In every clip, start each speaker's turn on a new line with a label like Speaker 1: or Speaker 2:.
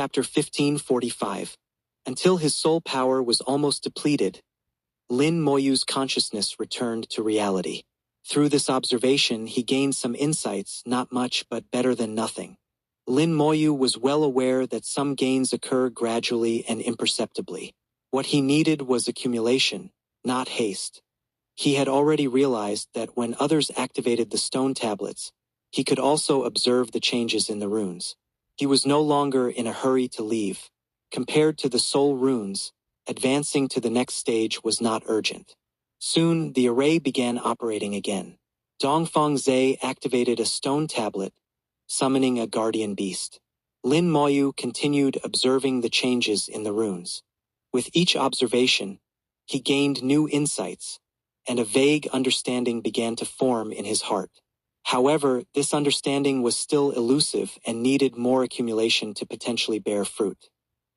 Speaker 1: Chapter 1545. Until his soul power was almost depleted, Lin Moyu's consciousness returned to reality. Through this observation, he gained some insights, not much but better than nothing. Lin Moyu was well aware that some gains occur gradually and imperceptibly. What he needed was accumulation, not haste. He had already realized that when others activated the stone tablets, he could also observe the changes in the runes. He was no longer in a hurry to leave. Compared to the soul runes, advancing to the next stage was not urgent. Soon, the array began operating again. Dongfang Zhe activated a stone tablet, summoning a guardian beast. Lin Moyu continued observing the changes in the runes. With each observation, he gained new insights, and a vague understanding began to form in his heart. However, this understanding was still elusive and needed more accumulation to potentially bear fruit.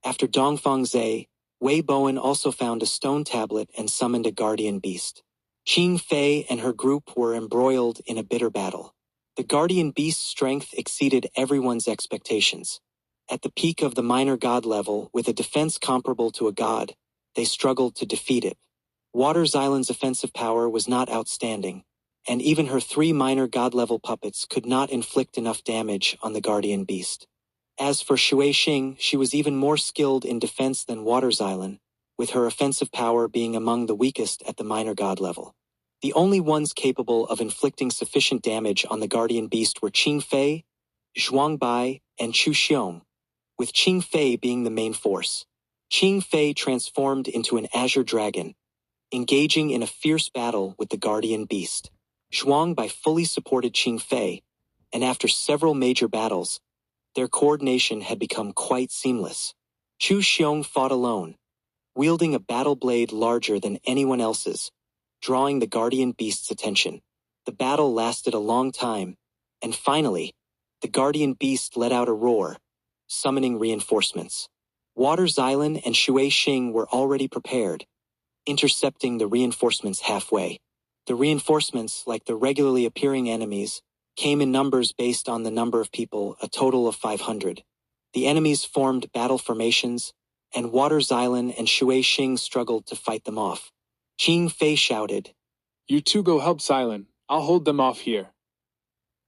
Speaker 1: After Dongfang Zhe, Wei Bowen also found a stone tablet and summoned a guardian beast. Qing Fei and her group were embroiled in a bitter battle. The guardian beast's strength exceeded everyone's expectations. At the peak of the minor god level, with a defense comparable to a god, they struggled to defeat it. Water Xylan's offensive power was not outstanding, and even her 3 minor god-level puppets could not inflict enough damage on the guardian beast. As for Shui Xing, she was even more skilled in defense than Water Xylan, with her offensive power being among the weakest at the minor god level. The only ones capable of inflicting sufficient damage on the guardian beast were Qing Fei, Zhuang Bai, and Chu Xiong, with Qing Fei being the main force. Qing Fei transformed into an azure dragon, engaging in a fierce battle with the guardian beast. Zhuang Bai fully supported Qing Fei, and after several major battles, their coordination had become quite seamless. Chu Xiong fought alone, wielding a battle blade larger than anyone else's, drawing the guardian beast's attention. The battle lasted a long time, and finally, the guardian beast let out a roar, summoning reinforcements. Water Xylan and Shui Xing were already prepared, intercepting the reinforcements halfway. The reinforcements, like the regularly appearing enemies, came in numbers based on the number of people, a total of 500. The enemies formed battle formations, and Water Xylan and Shui Xing struggled to fight them off. Qing Fei shouted,
Speaker 2: "You two go help Xylan. I'll hold them off here."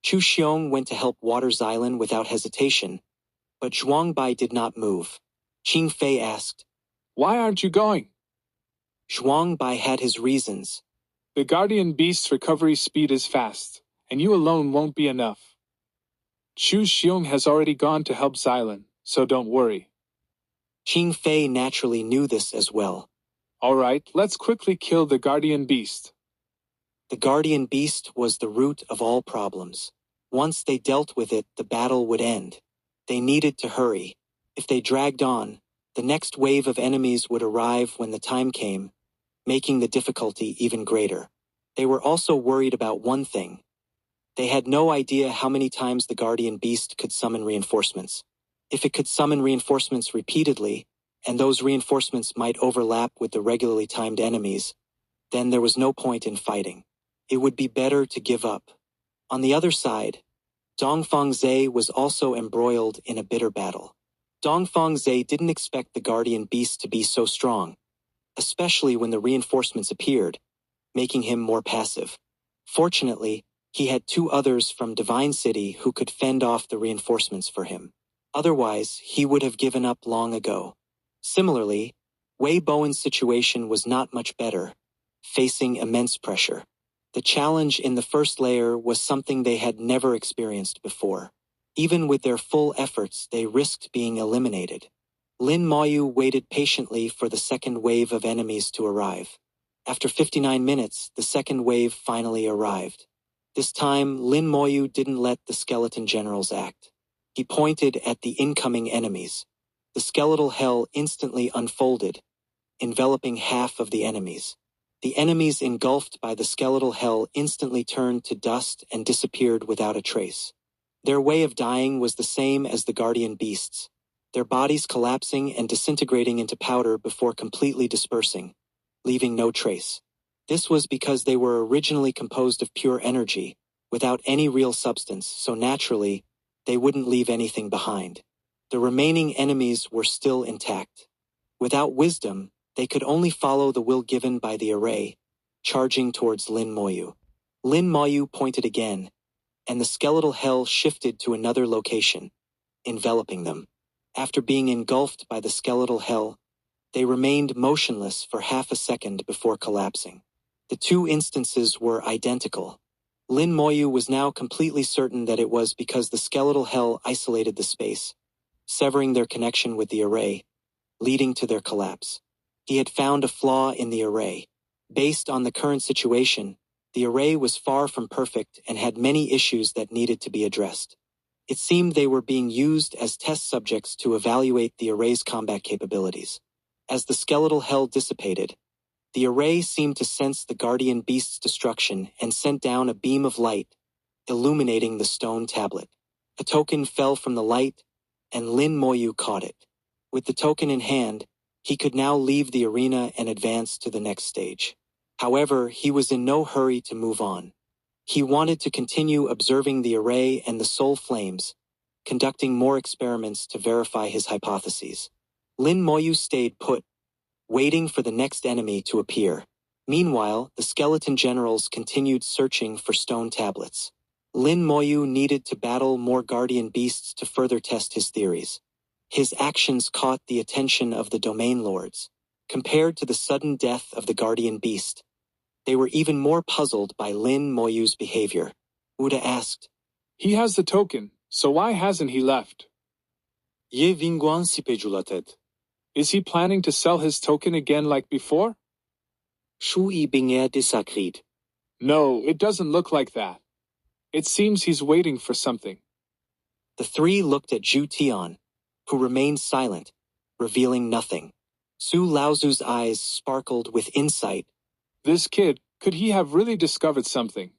Speaker 1: Chu Xiong went to help Water Xylan without hesitation, but Zhuang Bai did not move. Qing Fei asked,
Speaker 2: "Why aren't you going?"
Speaker 1: Zhuang Bai had his reasons.
Speaker 2: "The guardian beast's recovery speed is fast, and you alone won't be enough. Chu Xiong has already gone to help Xylan, so don't worry."
Speaker 1: Qing Fei naturally knew this as well.
Speaker 2: "All right, let's quickly kill the guardian beast."
Speaker 1: The guardian beast was the root of all problems. Once they dealt with it, the battle would end. They needed to hurry. If they dragged on, the next wave of enemies would arrive when the time came, making the difficulty even greater. They were also worried about one thing. They had no idea how many times the guardian beast could summon reinforcements. If it could summon reinforcements repeatedly, and those reinforcements might overlap with the regularly timed enemies, then there was no point in fighting. It would be better to give up. On the other side, Dongfang Zhe was also embroiled in a bitter battle. Dongfang Zhe didn't expect the guardian beast to be so strong, especially when the reinforcements appeared, making him more passive. Fortunately, he had 2 others from Divine City who could fend off the reinforcements for him. Otherwise, he would have given up long ago. Similarly, Wei Bowen's situation was not much better, facing immense pressure. The challenge in the first layer was something they had never experienced before. Even with their full efforts, they risked being eliminated. Lin Moyu waited patiently for the second wave of enemies to arrive. After 59 minutes, the second wave finally arrived. This time, Lin Moyu didn't let the skeleton generals act. He pointed at the incoming enemies. The skeletal hell instantly unfolded, enveloping half of the enemies. The enemies engulfed by the skeletal hell instantly turned to dust and disappeared without a trace. Their way of dying was the same as the guardian beasts, their bodies collapsing and disintegrating into powder before completely dispersing, leaving no trace. This was because they were originally composed of pure energy, without any real substance, so naturally, they wouldn't leave anything behind. The remaining enemies were still intact. Without wisdom, they could only follow the will given by the array, charging towards Lin Moyu. Lin Moyu pointed again, and the skeletal hell shifted to another location, enveloping them. After being engulfed by the skeletal hell, they remained motionless for half a second before collapsing. The two instances were identical. Lin Moyu was now completely certain that it was because the skeletal hell isolated the space, severing their connection with the array, leading to their collapse. He had found a flaw in the array. Based on the current situation, the array was far from perfect and had many issues that needed to be addressed. It seemed they were being used as test subjects to evaluate the array's combat capabilities. As the skeletal hell dissipated, the array seemed to sense the guardian beast's destruction and sent down a beam of light, illuminating the stone tablet. A token fell from the light, and Lin Moyu caught it. With the token in hand, he could now leave the arena and advance to the next stage. However, he was in no hurry to move on. He wanted to continue observing the array and the soul flames, conducting more experiments to verify his hypotheses. Lin Moyu stayed put, waiting for the next enemy to appear. Meanwhile, the skeleton generals continued searching for stone tablets. Lin Moyu needed to battle more guardian beasts to further test his theories. His actions caught the attention of the domain lords. Compared to the sudden death of the guardian beast, they were even more puzzled by Lin Moyu's behavior. Uda asked,
Speaker 2: He has the token, so why hasn't he left?
Speaker 3: Ye vinguan si pejulatet.
Speaker 2: Is he planning to sell his token again like before?
Speaker 3: Shu I binger desakrit.
Speaker 2: No, it doesn't look like that. It seems he's waiting for something.
Speaker 1: The three looked at Zhu Tian, who remained silent, revealing nothing. Su Laozu's eyes sparkled with insight.
Speaker 2: This kid, could he have really discovered something?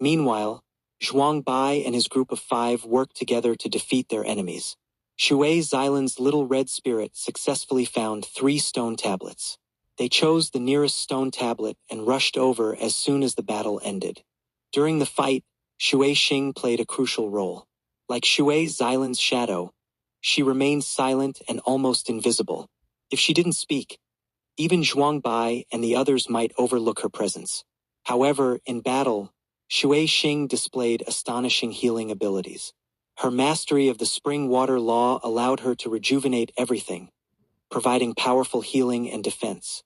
Speaker 1: Meanwhile, Zhuang Bai and his group of 5 worked together to defeat their enemies. Shui Xilan's little red spirit successfully found 3 stone tablets. They chose the nearest stone tablet and rushed over as soon as the battle ended. During the fight, Shui Xing played a crucial role. Like Shui Xilan's shadow, she remained silent and almost invisible. If she didn't speak, even Zhuang Bai and the others might overlook her presence. However, in battle, Shui Xing displayed astonishing healing abilities. Her mastery of the spring water law allowed her to rejuvenate everything, providing powerful healing and defense.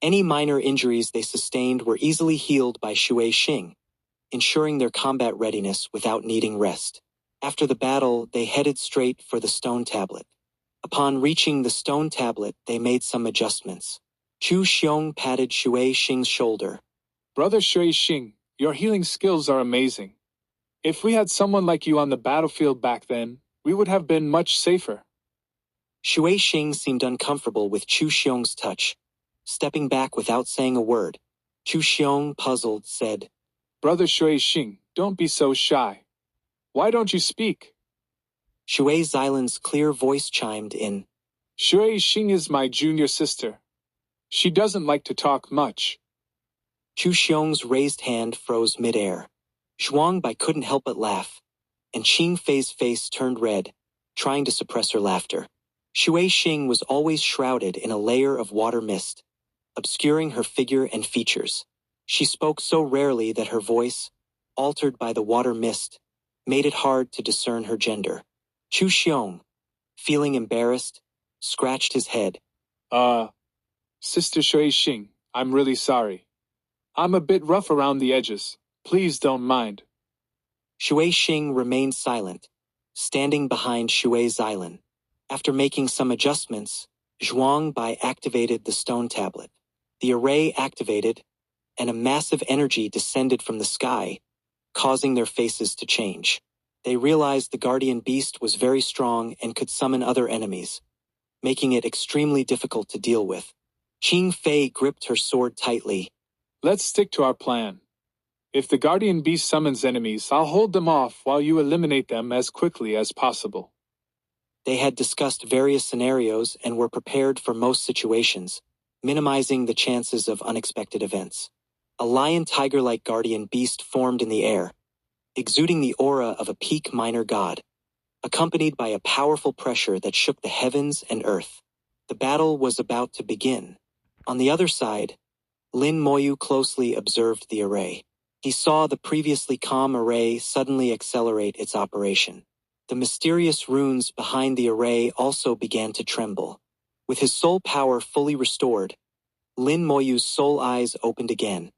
Speaker 1: Any minor injuries they sustained were easily healed by Shui Xing, ensuring their combat readiness without needing rest. After the battle, they headed straight for the stone tablet. Upon reaching the stone tablet, they made some adjustments. Chu Xiong patted Shui Xing's shoulder.
Speaker 2: Brother Shui Xing, your healing skills are amazing. If we had someone like you on the battlefield back then, we would have been much safer.
Speaker 1: Shui Xing seemed uncomfortable with Chu Xiong's touch. Stepping back without saying a word, Chu Xiong, puzzled, said,
Speaker 2: Brother Shui Xing, don't be so shy. Why don't you speak?
Speaker 1: Shui Xilan's clear voice chimed in.
Speaker 2: Shui Xing is my junior sister. She doesn't like to talk much.
Speaker 1: Chu Xiong's raised hand froze midair. Zhuang Bai couldn't help but laugh, and Qing Fei's face turned red, trying to suppress her laughter. Shui Xing was always shrouded in a layer of water mist, obscuring her figure and features. She spoke so rarely that her voice, altered by the water mist, made it hard to discern her gender. Chu Xiong, feeling embarrassed, scratched his head.
Speaker 2: Sister Shui Xing, I'm really sorry. I'm a bit rough around the edges. Please don't mind.
Speaker 1: Shui Xing remained silent, standing behind Shui Xilan. After making some adjustments, Zhuang Bai activated the stone tablet. The array activated, and a massive energy descended from the sky, causing their faces to change. They realized the guardian beast was very strong and could summon other enemies, making it extremely difficult to deal with. Qing Fei gripped her sword tightly.
Speaker 2: Let's stick to our plan. If the guardian beast summons enemies, I'll hold them off while you eliminate them as quickly as possible.
Speaker 1: They had discussed various scenarios and were prepared for most situations, minimizing the chances of unexpected events. A lion-tiger-like guardian beast formed in the air, exuding the aura of a peak minor god. accompanied by a powerful pressure that shook the heavens and earth. The battle was about to begin. On the other side, Lin Moyu closely observed the array. He saw the previously calm array suddenly accelerate its operation. The mysterious runes behind the array also began to tremble. With his soul power fully restored, Lin Moyu's soul eyes opened again,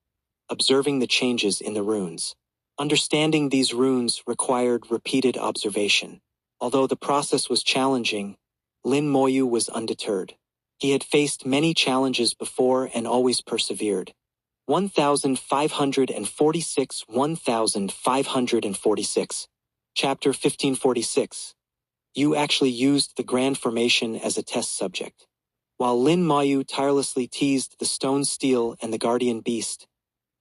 Speaker 1: observing the changes in the runes. Understanding these runes required repeated observation. Although the process was challenging, Lin Moyu was undeterred. He had faced many challenges before and always persevered. 1546 1546. Chapter 1546. You actually used the Grand Formation as a test subject. While Lin Moyu tirelessly teased the Stone Steel and the Guardian Beast,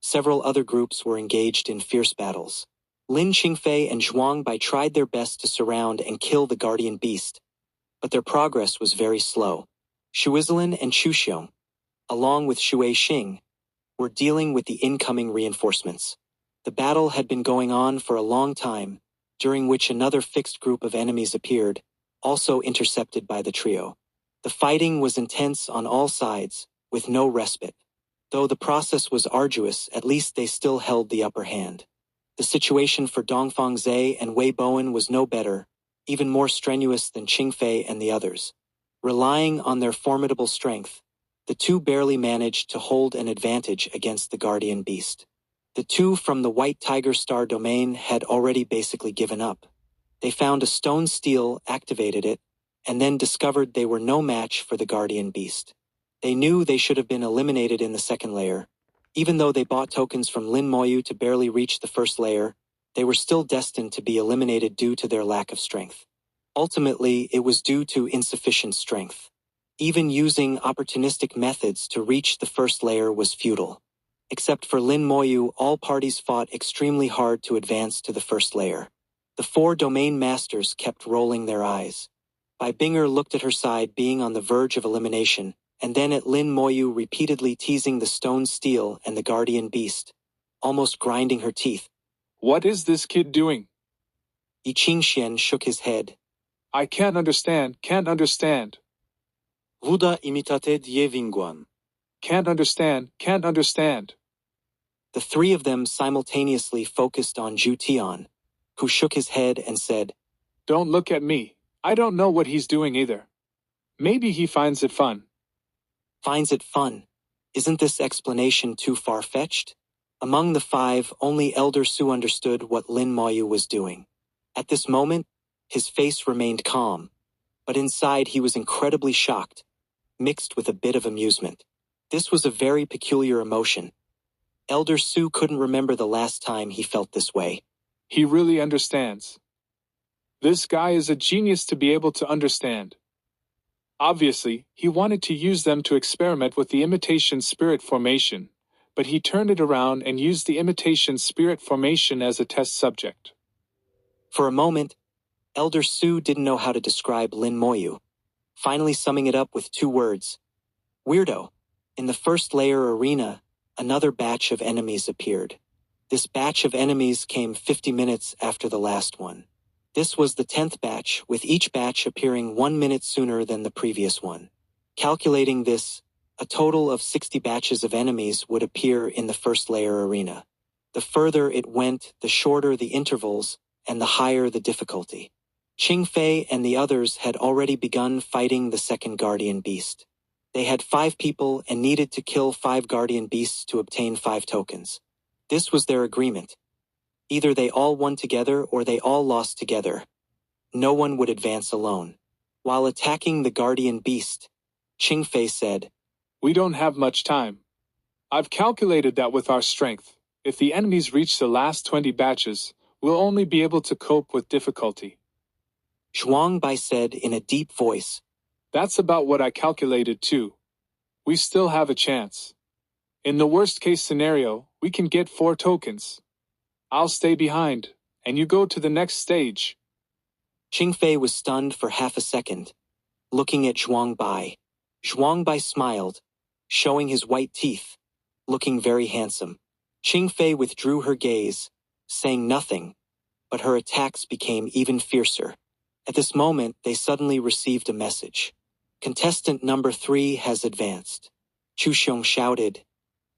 Speaker 1: several other groups were engaged in fierce battles. Lin Qingfei and Zhuang Bai tried their best to surround and kill the Guardian Beast, but their progress was very slow. Shuizalin and Chu Xiong, along with Xue Xing, were dealing with the incoming reinforcements. The battle had been going on for a long time, during which another fixed group of enemies appeared, also intercepted by the trio. The fighting was intense on all sides, with no respite. Though the process was arduous, at least they still held the upper hand. The situation for Dongfang Zhe and Wei Bowen was no better, even more strenuous than Qingfei and the others. Relying on their formidable strength, the two barely managed to hold an advantage against the Guardian Beast. The two from the White Tiger Star domain had already basically given up. They found a stone steel, activated it, and then discovered they were no match for the Guardian Beast. They knew they should have been eliminated in the second layer. Even though they bought tokens from Lin Moyu to barely reach the first layer, they were still destined to be eliminated due to their lack of strength. Ultimately, it was due to insufficient strength. Even using opportunistic methods to reach the first layer was futile. Except for Lin Moyu, all parties fought extremely hard to advance to the first layer. The four domain masters kept rolling their eyes. Bai Binger looked at her side being on the verge of elimination, and then at Lin Moyu repeatedly teasing the Stone Steel and the Guardian Beast, almost grinding her teeth.
Speaker 2: What is this kid doing?
Speaker 1: Yi Qingxian shook his head.
Speaker 2: I can't understand.
Speaker 3: Vuda imitated Ye Vingguan.
Speaker 2: Can't understand.
Speaker 1: The three of them simultaneously focused on Zhu Tian, who shook his head and said,
Speaker 2: Don't look at me. I don't know what he's doing either. Maybe he finds it fun.
Speaker 1: Finds it fun? Isn't this explanation too far-fetched? Among the five, only Elder Su understood what Lin Moyu was doing. At this moment, his face remained calm, but inside he was incredibly shocked, mixed with a bit of amusement. This was a very peculiar emotion. Elder Su couldn't remember the last time he felt this way.
Speaker 2: He really understands. This guy is a genius to be able to understand. Obviously, he wanted to use them to experiment with the imitation spirit formation, but he turned it around and used the imitation spirit formation as a test subject.
Speaker 1: For a moment, Elder Su didn't know how to describe Lin Moyu, finally summing it up with two words. Weirdo. In the first layer arena, another batch of enemies appeared. This batch of enemies came 50 minutes after the last one. This was the 10th batch, with each batch appearing 1 minute sooner than the previous one. Calculating this, a total of 60 batches of enemies would appear in the first layer arena. The further it went, the shorter the intervals, and the higher the difficulty. Qingfei and the others had already begun fighting the second Guardian Beast. They had 5 people and needed to kill 5 Guardian Beasts to obtain 5 tokens. This was their agreement. Either they all won together or they all lost together. No one would advance alone. While attacking the Guardian Beast, Qingfei said,
Speaker 2: We don't have much time. I've calculated that with our strength, if the enemies reach the last 20 batches, we'll only be able to cope with difficulty.
Speaker 1: Zhuang Bai said in a deep voice,
Speaker 2: That's about what I calculated too. We still have a chance. In the worst case scenario, we can get 4 tokens. I'll stay behind, and you go to the next stage.
Speaker 1: Qingfei was stunned for half a second, looking at Zhuang Bai. Zhuang Bai smiled, showing his white teeth, looking very handsome. Qingfei withdrew her gaze, saying nothing, but her attacks became even fiercer. At this moment, they suddenly received a message. Contestant number 3 has advanced. Chu Xiong shouted.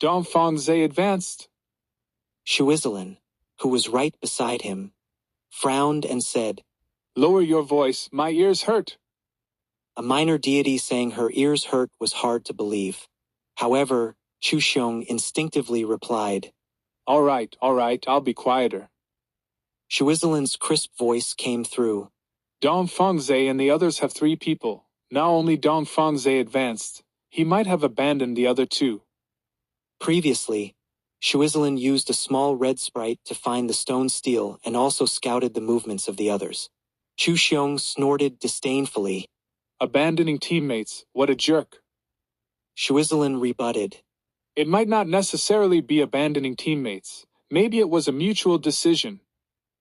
Speaker 2: Dongfang Zhe advanced.
Speaker 1: Shuizalin, who was right beside him, frowned and said,
Speaker 2: Lower your voice, my ears hurt.
Speaker 1: A minor deity saying her ears hurt was hard to believe. However, Chu Xiong instinctively replied,
Speaker 2: All right, I'll be quieter.
Speaker 1: Shuizalin's crisp voice came through.
Speaker 2: Dongfang Zhe and the others have 3 people. Now only Dongfang Zhe advanced. He might have abandoned the other 2.
Speaker 1: Previously, Shuizalin used a small red sprite to find the stone steel and also scouted the movements of the others. Chu Xiong snorted disdainfully.
Speaker 2: Abandoning teammates, what a jerk.
Speaker 1: Shuizalin rebutted.
Speaker 2: It might not necessarily be abandoning teammates. Maybe it was a mutual decision.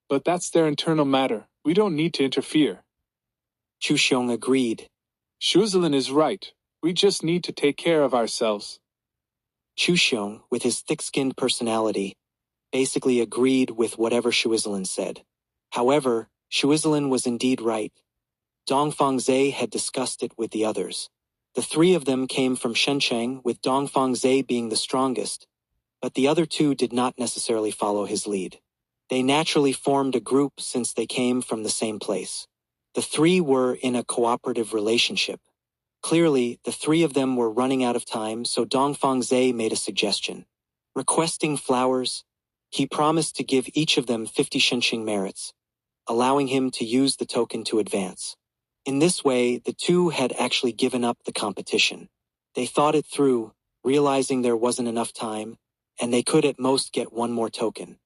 Speaker 2: But that's their internal matter. We don't need to interfere.
Speaker 1: Chu Xiong agreed.
Speaker 2: Shuizalin is right. We just need to take care of ourselves.
Speaker 1: Chu Xiong, with his thick-skinned personality, basically agreed with whatever Shuizalin said. However, Shuizalin was indeed right. Dongfang Zhe had discussed it with the others. The 3 of them came from Shencheng, with Dongfang Zhe being the strongest, but the other 2 did not necessarily follow his lead. They naturally formed a group since they came from the same place. The 3 were in a cooperative relationship. Clearly, the 3 of them were running out of time, so Dongfang Zhe made a suggestion. Requesting flowers, he promised to give each of them 50 Shenxing merits, allowing him to use the token to advance. In this way, the 2 had actually given up the competition. They thought it through, realizing there wasn't enough time, and they could at most get 1 more token.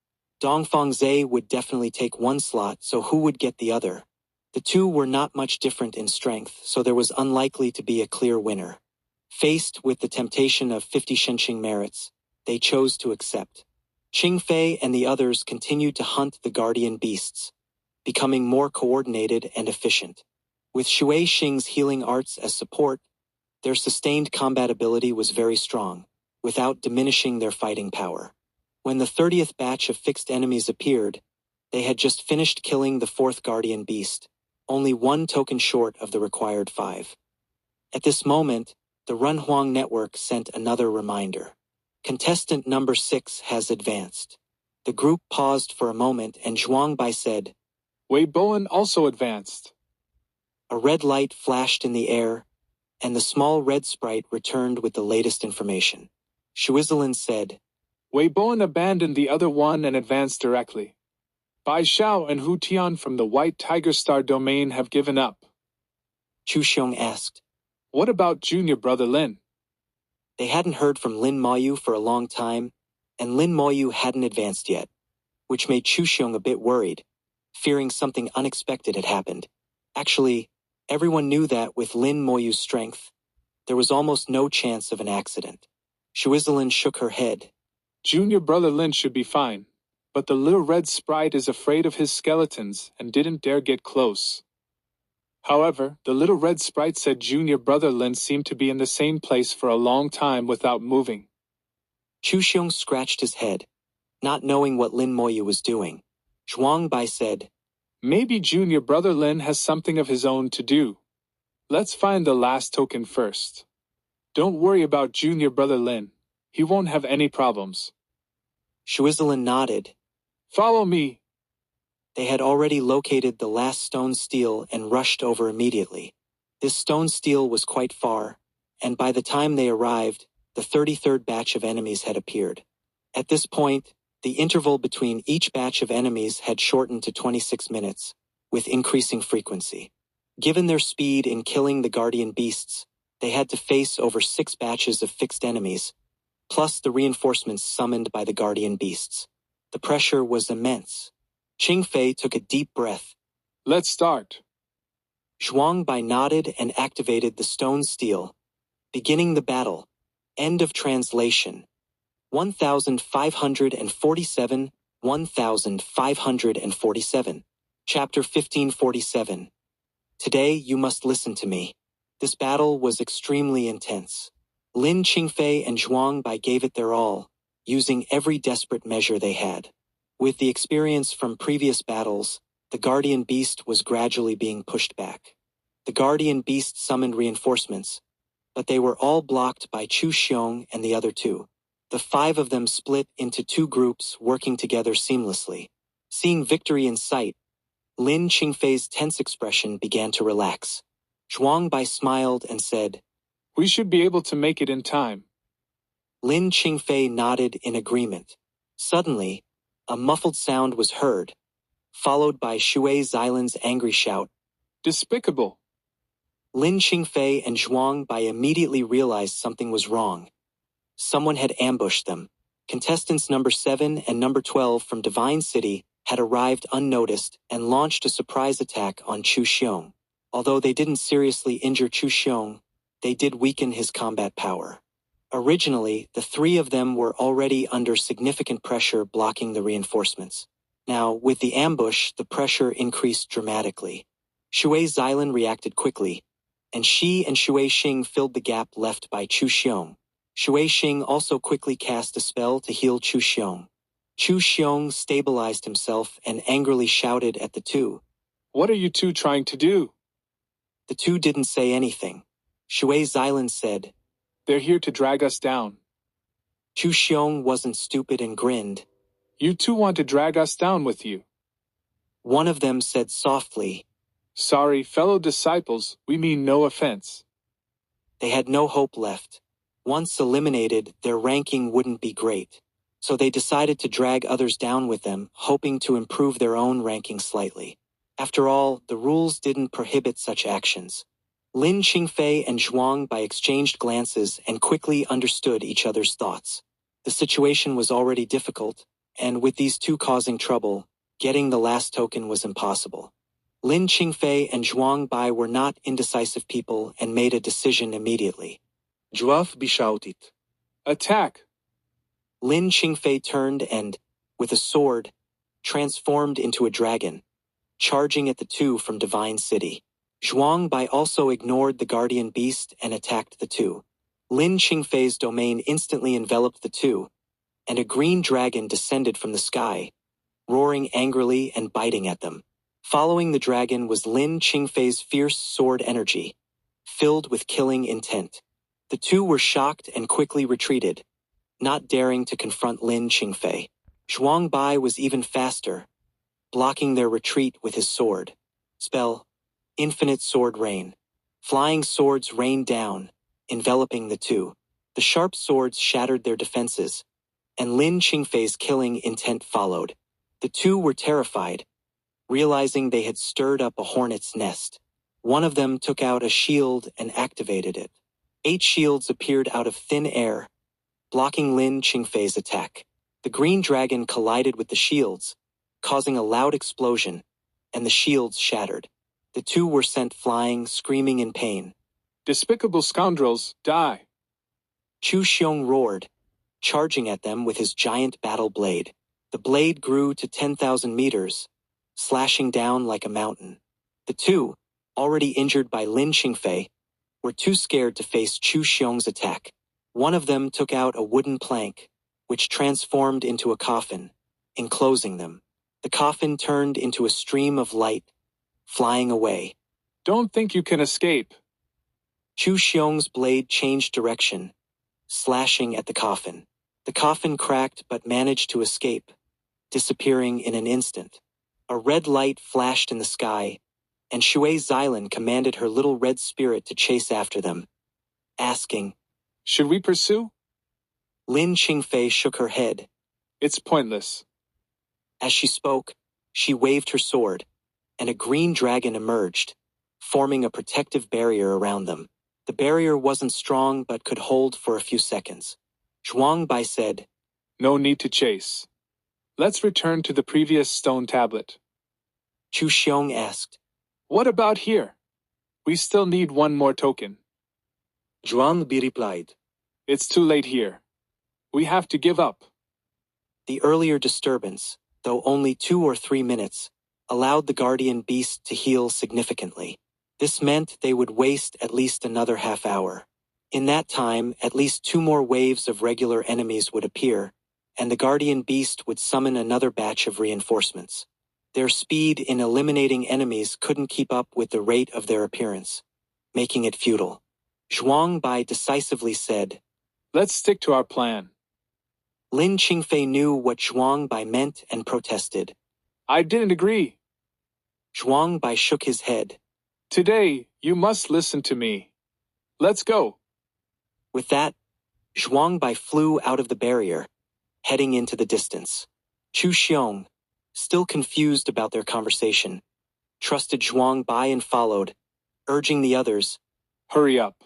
Speaker 1: Dongfang Zhe would definitely take 1 slot, so who would get the other? The 2 were not much different in strength, so there was unlikely to be a clear winner. Faced with the temptation of 50 Shenxing merits, they chose to accept. Qingfei and the others continued to hunt the guardian beasts, becoming more coordinated and efficient. With Shui Xing's healing arts as support, their sustained combat ability was very strong, without diminishing their fighting power. When the 30th batch of fixed enemies appeared, they had just finished killing the 4th guardian beast, only 1 token short of the required 5. At this moment, the Runhuang network sent another reminder. Contestant number 6 has advanced. The group paused for a moment and Zhuangbai said,
Speaker 2: Wei Bowen also advanced.
Speaker 1: A red light flashed in the air, and the small red sprite returned with the latest information. Shuizalin said,
Speaker 2: Wei Bowen abandoned the other 1 and advanced directly. Bai Xiao and Hu Tian from the White Tiger Star domain have given up.
Speaker 1: Chu Xiong asked,
Speaker 2: What about junior brother Lin?
Speaker 1: They hadn't heard from Lin Moyu for a long time, and Lin Moyu hadn't advanced yet, which made Chu Xiong a bit worried, fearing something unexpected had happened. Actually, everyone knew that with Lin Moyu's strength, there was almost no chance of an accident. Shuizalin shook her head.
Speaker 2: Junior brother Lin should be fine, but the little red sprite is afraid of his skeletons and didn't dare get close. However, the little red sprite said junior brother Lin seemed to be in the same place for a long time without moving.
Speaker 1: Chu Xiong scratched his head, not knowing what Lin Moyu was doing. Zhuangbai said,
Speaker 2: Maybe junior brother Lin has something of his own to do. Let's find the last token first. Don't worry about junior brother Lin. He won't have any problems.
Speaker 1: Shuizalin nodded.
Speaker 2: Follow me.
Speaker 1: They had already located the last stone steel and rushed over immediately. This stone steel was quite far, and by the time they arrived, the 33rd batch of enemies had appeared. At this point, the interval between each batch of enemies had shortened to 26 minutes, with increasing frequency. Given their speed in killing the guardian beasts, they had to face over 6 batches of fixed enemies, plus the reinforcements summoned by the guardian beasts. The pressure was immense. Qingfei took a deep breath.
Speaker 2: Let's start.
Speaker 1: Zhuangbai nodded and activated the stone steel. Beginning the battle. End of translation. 1547, 1547. Chapter 1547. Today you must listen to me. This battle was extremely intense. Lin Qingfei and Zhuangbai gave it their all, using every desperate measure they had. With the experience from previous battles, the guardian beast was gradually being pushed back. The guardian beast summoned reinforcements, but they were all blocked by Chu Xiong and the other two. The five of them split into two groups working together seamlessly. Seeing victory in sight, Lin Qingfei's tense expression began to relax. Zhuang Bai smiled and said,
Speaker 2: "We should be able to make it in time."
Speaker 1: Lin Qingfei nodded in agreement. Suddenly, a muffled sound was heard, followed by Shui Xilan's angry shout.
Speaker 2: "Despicable!"
Speaker 1: Lin Qingfei and Zhuang Bai immediately realized something was wrong. Someone had ambushed them. Contestants number 7 and number 12 from Divine City had arrived unnoticed and launched a surprise attack on Chu Xiong. Although they didn't seriously injure Chu Xiong, they did weaken his combat power. Originally, the three of them were already under significant pressure blocking the reinforcements. Now, with the ambush, the pressure increased dramatically. Shui Xilan reacted quickly, and she and Shui Xing filled the gap left by Chu Xiong. Shui Xing also quickly cast a spell to heal Chu Xiong. Chu Xiong stabilized himself and angrily shouted at the two.
Speaker 2: "What are you two trying to do?"
Speaker 1: The two didn't say anything. Shui Xilan said,
Speaker 2: "They're here to drag us down."
Speaker 1: Chu Xiong wasn't stupid and grinned.
Speaker 2: "You two want to drag us down with you."
Speaker 1: One of them said softly,
Speaker 2: "Sorry, fellow disciples, we mean no offense."
Speaker 1: They had no hope left. Once eliminated, their ranking wouldn't be great. So they decided to drag others down with them, hoping to improve their own ranking slightly. After all, the rules didn't prohibit such actions. Lin Qingfei and Zhuang Bai exchanged glances and quickly understood each other's thoughts. The situation was already difficult, and with these two causing trouble, getting the last token was impossible. Lin Qingfei and Zhuang Bai were not indecisive people and made a decision immediately.
Speaker 3: Juaf beshoutet.
Speaker 2: "Attack!"
Speaker 1: Lin Qingfei turned and, with a sword, transformed into a dragon, charging at the two from Divine City. Zhuang Bai also ignored the guardian beast and attacked the two. Lin Qingfei's domain instantly enveloped the two, and a green dragon descended from the sky, roaring angrily and biting at them. Following the dragon was Lin Qingfei's fierce sword energy, filled with killing intent. The two were shocked and quickly retreated, not daring to confront Lin Qingfei. Zhuang Bai was even faster, blocking their retreat with his sword. Spell, Infinite Sword Rain. Flying swords rained down, enveloping the two. The sharp swords shattered their defenses, and Lin Qingfei's killing intent followed. The two were terrified, realizing they had stirred up a hornet's nest. One of them took out a shield and activated it. 8 shields appeared out of thin air, blocking Lin Qingfei's attack. The green dragon collided with the shields, causing a loud explosion, and the shields shattered. The two were sent flying, screaming in pain.
Speaker 2: "Despicable scoundrels, die!"
Speaker 1: Chu Xiong roared, charging at them with his giant battle blade. The blade grew to 10,000 meters, slashing down like a mountain. The two, already injured by Lin Qingfei, were too scared to face Chu Xiong's attack. One of them took out a wooden plank, which transformed into a coffin, enclosing them. The coffin turned into a stream of light, flying away.
Speaker 2: "Don't think you can escape."
Speaker 1: Chu Xiong's blade changed direction, slashing at the coffin. The coffin cracked but managed to escape, disappearing in an instant. A red light flashed in the sky, and Shui Xilan commanded her little red spirit to chase after them, asking,
Speaker 2: "Should we pursue?"
Speaker 1: Lin Qingfei shook her head.
Speaker 2: "It's pointless."
Speaker 1: As she spoke, she waved her sword, and a green dragon emerged, forming a protective barrier around them. The barrier wasn't strong but could hold for a few seconds. Zhuang Bai said,
Speaker 2: "No need to chase. Let's return to the previous stone tablet."
Speaker 1: Chu Xiong asked,
Speaker 2: "What about here? We still need one more token."
Speaker 3: Zhuang Bi replied.
Speaker 2: "It's too late here. We have to give up."
Speaker 1: The earlier disturbance, though only 2 or 3 minutes, allowed the guardian beast to heal significantly. This meant they would waste at least another half hour. In that time, at least 2 more waves of regular enemies would appear, and the guardian beast would summon another batch of reinforcements. Their speed in eliminating enemies couldn't keep up with the rate of their appearance, making it futile. Zhuang Bai decisively said,
Speaker 2: Let's stick to our plan.
Speaker 1: Lin Qingfei knew what Zhuang Bai meant and protested.
Speaker 2: I didn't agree.
Speaker 1: Zhuang Bai shook his head.
Speaker 2: Today, you must listen to me. Let's go.
Speaker 1: With that, Zhuang Bai flew out of the barrier, heading into the distance. Chu Xiong, still confused about their conversation, trusted Zhuang Bai and followed, urging the others.
Speaker 2: Hurry up.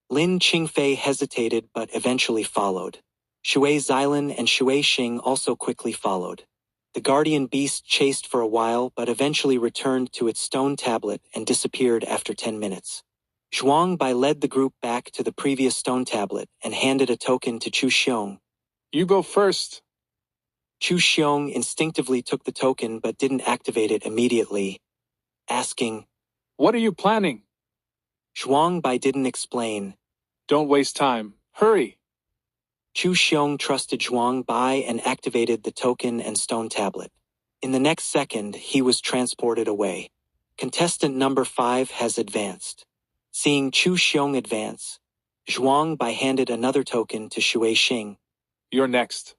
Speaker 1: Lin Qingfei hesitated but eventually followed. Shui Xilin and Shui Xing also quickly followed. The guardian beast chased for a while but eventually returned to its stone tablet and disappeared after 10 minutes. Zhuang Bai led the group back to the previous stone tablet and handed a token to Chu Xiong.
Speaker 2: You go first.
Speaker 1: Chu Xiong instinctively took the token but didn't activate it immediately, asking,
Speaker 2: What are you planning?
Speaker 1: Zhuang Bai didn't explain.
Speaker 2: Don't waste time. Hurry.
Speaker 1: Chu Xiong trusted Zhuang Bai and activated the token and stone tablet. In the next second, he was transported away. Contestant number 5 has advanced. Seeing Chu Xiong advance, Zhuang Bai handed another token to Shui Xing.
Speaker 2: You're next.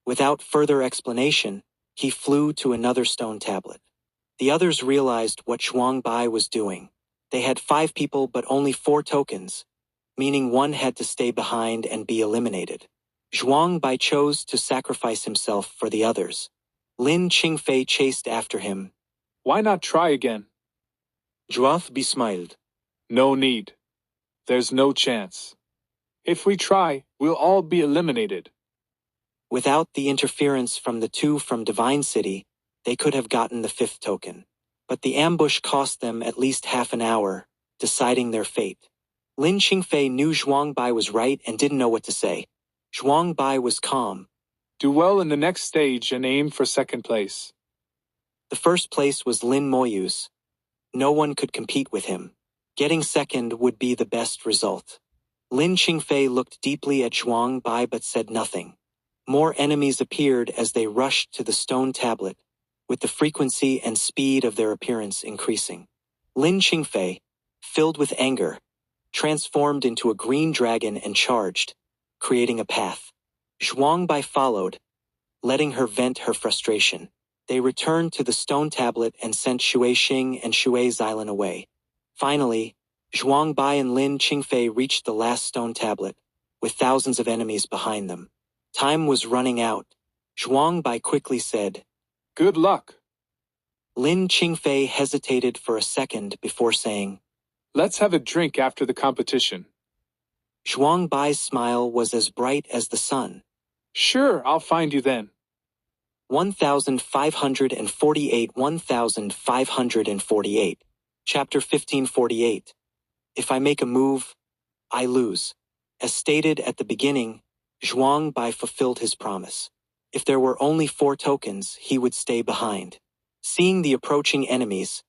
Speaker 1: Without further explanation, he flew to another stone tablet. The others realized what Zhuang Bai was doing. They had 5 people but only 4 tokens, meaning one had to stay behind and be eliminated. Zhuang Bai chose to sacrifice himself for the others. Lin Qingfei chased after him.
Speaker 2: Why not try again?
Speaker 3: Zhuaf Bi smiled.
Speaker 2: No need. There's no chance. If we try, we'll all be eliminated.
Speaker 1: Without the interference from the 2 from Divine City, they could have gotten the 5th token. But the ambush cost them at least half an hour, deciding their fate. Lin Qingfei knew Zhuang Bai was right and didn't know what to say. Zhuang Bai was calm.
Speaker 2: Do well in the next stage and aim for second place.
Speaker 1: The first place was Lin Moyu's. No one could compete with him. Getting second would be the best result. Lin Qingfei looked deeply at Zhuang Bai but said nothing. More enemies appeared as they rushed to the stone tablet, with the frequency and speed of their appearance increasing. Lin Qingfei, filled with anger, transformed into a green dragon and charged, creating a path. Zhuang Bai followed, letting her vent her frustration. They returned to the stone tablet and sent Shui Xing and Shui Xilin away. Finally, Zhuang Bai and Lin Qingfei reached the last stone tablet, with thousands of enemies behind them. Time was running out. Zhuang Bai quickly said,
Speaker 2: Good luck.
Speaker 1: Lin Qingfei hesitated for a second before saying,
Speaker 2: Let's have a drink after the competition.
Speaker 1: Zhuang Bai's smile was as bright as the sun.
Speaker 2: Sure, I'll find you then.
Speaker 1: 1548 1548. Chapter 1548. If I make a move, I lose. As stated at the beginning, Zhuang Bai fulfilled his promise. If there were only 4 tokens, he would stay behind. Seeing the approaching enemies,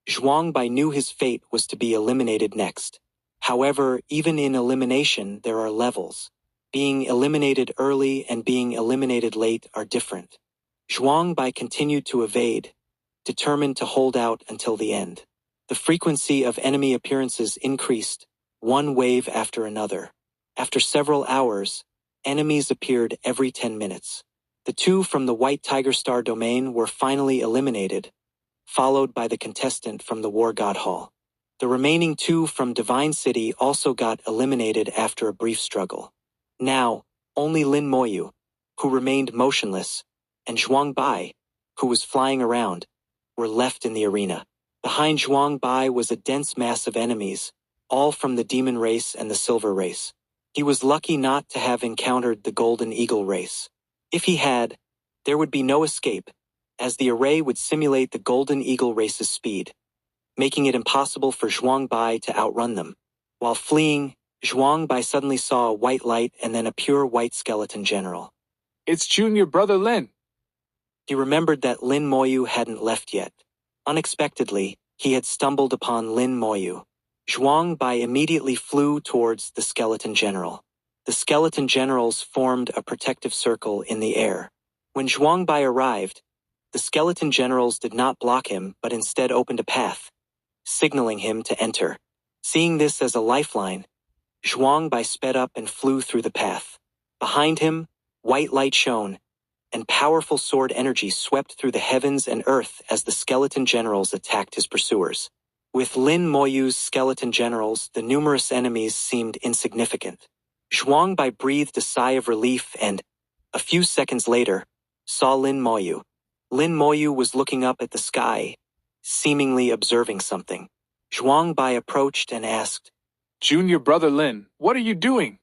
Speaker 1: Zhuang Bai knew his fate was to be eliminated next. However, even in elimination, there are levels. Being eliminated early and being eliminated late are different. Zhuang Bai continued to evade, determined to hold out until the end. The frequency of enemy appearances increased, one wave after another. After several hours, enemies appeared every 10 minutes. The 2 from the White Tiger Star domain were finally eliminated, followed by the contestant from the War God Hall. The remaining 2 from Divine City also got eliminated after a brief struggle. Now, only Lin Moyu, who remained motionless, and Zhuang Bai, who was flying around, were left in the arena. Behind Zhuang Bai was a dense mass of enemies, all from the Demon race and the Silver race. He was lucky not to have encountered the Golden Eagle race. If he had, there would be no escape, as the array would simulate the Golden Eagle race's speed, making it impossible for Zhuang Bai to outrun them. While fleeing, Zhuang Bai suddenly saw a white light and then a pure white skeleton general.
Speaker 2: It's junior brother Lin.
Speaker 1: He remembered that Lin Moyu hadn't left yet. Unexpectedly, he had stumbled upon Lin Moyu. Zhuang Bai immediately flew towards the skeleton general. The skeleton generals formed a protective circle in the air. When Zhuang Bai arrived, The skeleton generals did not block him but instead opened a path, signaling him to enter. Seeing this as a lifeline, Zhuang Bai sped up and flew through the path. Behind him, white light shone, and powerful sword energy swept through the heavens and earth as the skeleton generals attacked his pursuers. With Lin Moyu's skeleton generals, the numerous enemies seemed insignificant. Zhuang Bai breathed a sigh of relief and, a few seconds later, saw Lin Moyu. Lin Moyu was looking up at the sky, seemingly observing something. Zhuang Bai approached and asked,
Speaker 2: Junior brother Lin, what are you doing?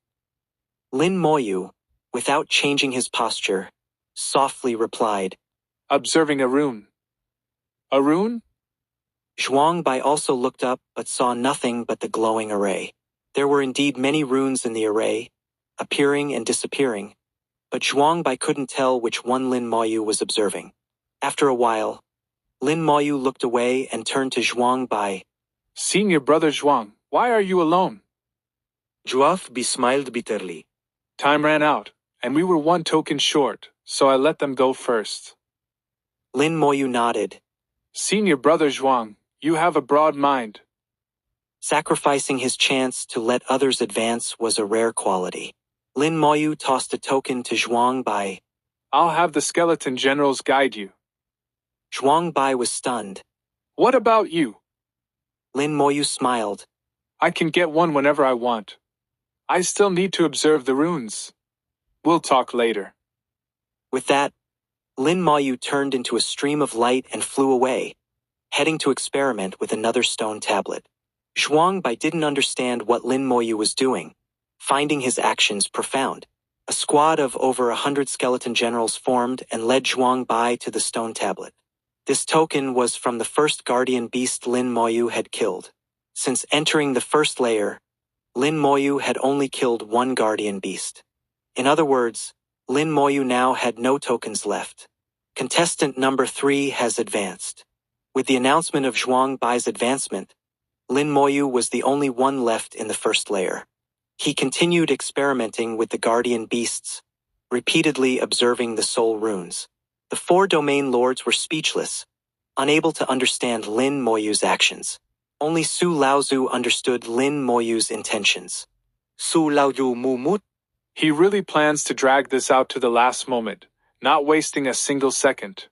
Speaker 1: Lin Moyu, without changing his posture, softly replied,
Speaker 2: Observing a rune. A rune?
Speaker 1: Zhuang Bai also looked up but saw nothing but the glowing array. There were indeed many runes in the array, appearing and disappearing, but Zhuang Bai couldn't tell which one Lin Moyu was observing. After a while, Lin Moyu looked away and turned to Zhuang Bai.
Speaker 2: Senior brother Zhuang, why are you alone?
Speaker 3: Zhuaf smiled bitterly.
Speaker 2: Time ran out, and we were one token short, so I let them go first.
Speaker 1: Lin Moyu nodded.
Speaker 2: Senior brother Zhuang, you have a broad mind.
Speaker 1: Sacrificing his chance to let others advance was a rare quality. Lin Moyu tossed a token to Zhuang Bai.
Speaker 2: I'll have the skeleton generals guide you.
Speaker 1: Zhuang Bai was stunned.
Speaker 2: What about you?
Speaker 1: Lin Moyu smiled.
Speaker 2: I can get one whenever I want. I still need to observe the runes. We'll talk later.
Speaker 1: With that, Lin Moyu turned into a stream of light and flew away, heading to experiment with another stone tablet. Zhuang Bai didn't understand what Lin Moyu was doing, finding his actions profound. A squad of over 100 skeleton generals formed and led Zhuang Bai to the stone tablet. This token was from the first guardian beast Lin Moyu had killed. Since entering the first layer, Lin Moyu had only killed one guardian beast. In other words, Lin Moyu now had no tokens left. Contestant number 3 has advanced. With the announcement of Zhuang Bai's advancement, Lin Moyu was the only one left in the first layer. He continued experimenting with the guardian beasts, repeatedly observing the soul runes. The 4 domain lords were speechless, unable to understand Lin Moyu's actions. Only Su Laozu understood Lin Moyu's intentions.
Speaker 3: Su Laoyu mumut.
Speaker 2: He really plans to drag this out to the last moment, not wasting a single second.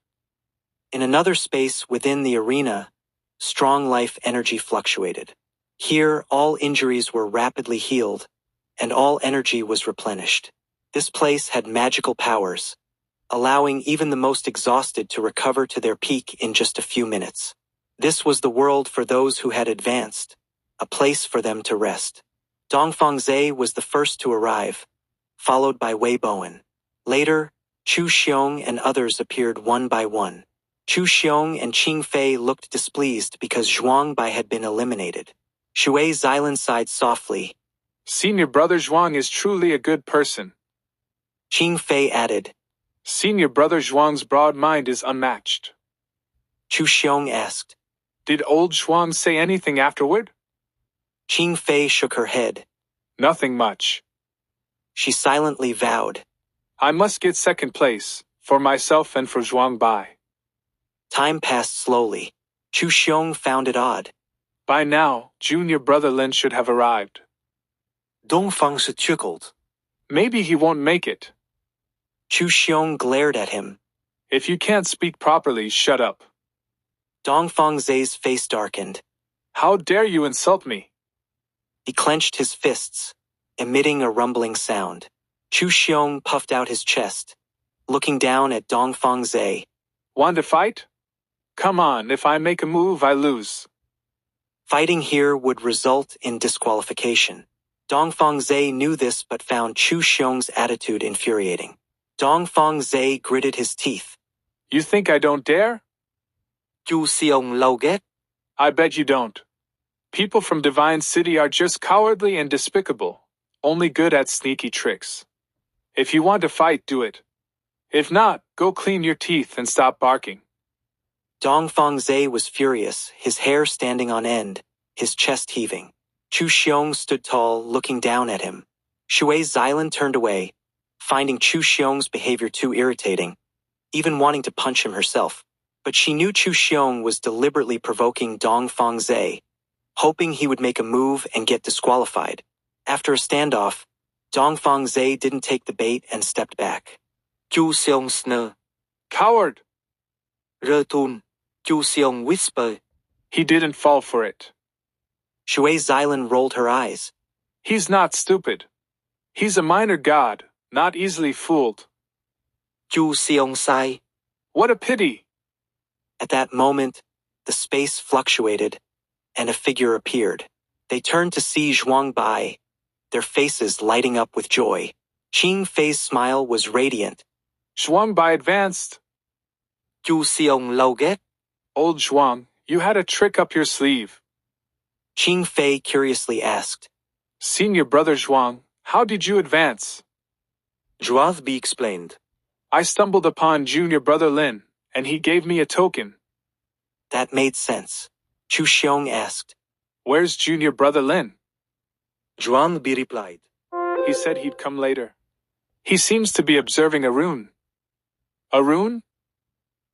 Speaker 1: In another space within the arena, strong life energy fluctuated. Here, all injuries were rapidly healed, and all energy was replenished. This place had magical powers, allowing even the most exhausted to recover to their peak in just a few minutes. This was the world for those who had advanced, a place for them to rest. Dongfang Zhe was the first to arrive, followed by Wei Bowen. Later, Chu Xiong and others appeared one by one. Chu Xiong and Qing Fei looked displeased because Zhuang Bai had been eliminated. Shui Xilan sighed softly.
Speaker 2: Senior brother Zhuang is truly a good person.
Speaker 1: Qing Fei added.
Speaker 2: Senior brother Zhuang's broad mind is unmatched.
Speaker 1: Chu Xiong asked.
Speaker 2: Did old Zhuang say anything afterward?
Speaker 1: Qing Fei shook her head.
Speaker 2: Nothing much.
Speaker 1: She silently vowed.
Speaker 2: I must get second place, for myself and for Zhuang Bai.
Speaker 1: Time passed slowly. Chu Xiong found it odd.
Speaker 2: By now, junior brother Lin should have arrived.
Speaker 3: Dongfang chuckled.
Speaker 2: Maybe he won't make it.
Speaker 1: Chu Xiong glared at him.
Speaker 2: If you can't speak properly, shut up.
Speaker 1: Dongfang Zhe's face darkened.
Speaker 2: How dare you insult me?
Speaker 1: He clenched his fists, emitting a rumbling sound. Chu Xiong puffed out his chest, looking down at Dongfang Zhe.
Speaker 2: Want to fight? Come on, if I make a move, I lose.
Speaker 1: Fighting here would result in disqualification. Dongfang Zhe knew this but found Chu Xiong's attitude infuriating. Dongfang Zhe gritted his teeth.
Speaker 2: You think I don't dare?
Speaker 3: Chu Xiong lau ghét.
Speaker 2: I bet you don't. People from Divine City are just cowardly and despicable, only good at sneaky tricks. If you want to fight, do it. If not, go clean your teeth and stop barking.
Speaker 1: Dongfang Zhe was furious, his hair standing on end, his chest heaving. Chu Xiong stood tall, looking down at him. Shui Xilan turned away, finding Chu Xiong's behavior too irritating. even wanting to punch him herself. But she knew Chu Xiong was deliberately provoking Dong Fangze, hoping he would make a move and get disqualified. After a standoff, Dong Fangze didn't take the bait and stepped back.
Speaker 3: Chu Xiong snơ.
Speaker 2: Coward!
Speaker 3: Rơ thun. Chu Xiong whisper.
Speaker 2: He didn't fall for it.
Speaker 1: Shui Xylan rolled her eyes.
Speaker 2: He's not stupid. He's a minor god, not easily fooled.
Speaker 3: Chu Xiong sigh.
Speaker 2: What a pity!
Speaker 1: At that moment, the space fluctuated, and a figure appeared. They turned to see Zhuang Bai, their faces lighting up with joy. Qing Fei's smile was radiant.
Speaker 2: Zhuang Bai advanced.
Speaker 3: Chu Xiong lau ghét.
Speaker 2: Old Zhuang, you had a trick up your sleeve.
Speaker 1: Qing Fei curiously asked.
Speaker 2: Senior brother Zhuang, how did you advance?
Speaker 3: Zhuavbi explained.
Speaker 2: I stumbled upon junior brother Lin, and he gave me a token.
Speaker 1: That made sense. Chu Xiong asked.
Speaker 2: Where's junior brother Lin?
Speaker 3: Zhuangbi replied.
Speaker 2: He said he'd come later. He seems to be observing a rune. A rune?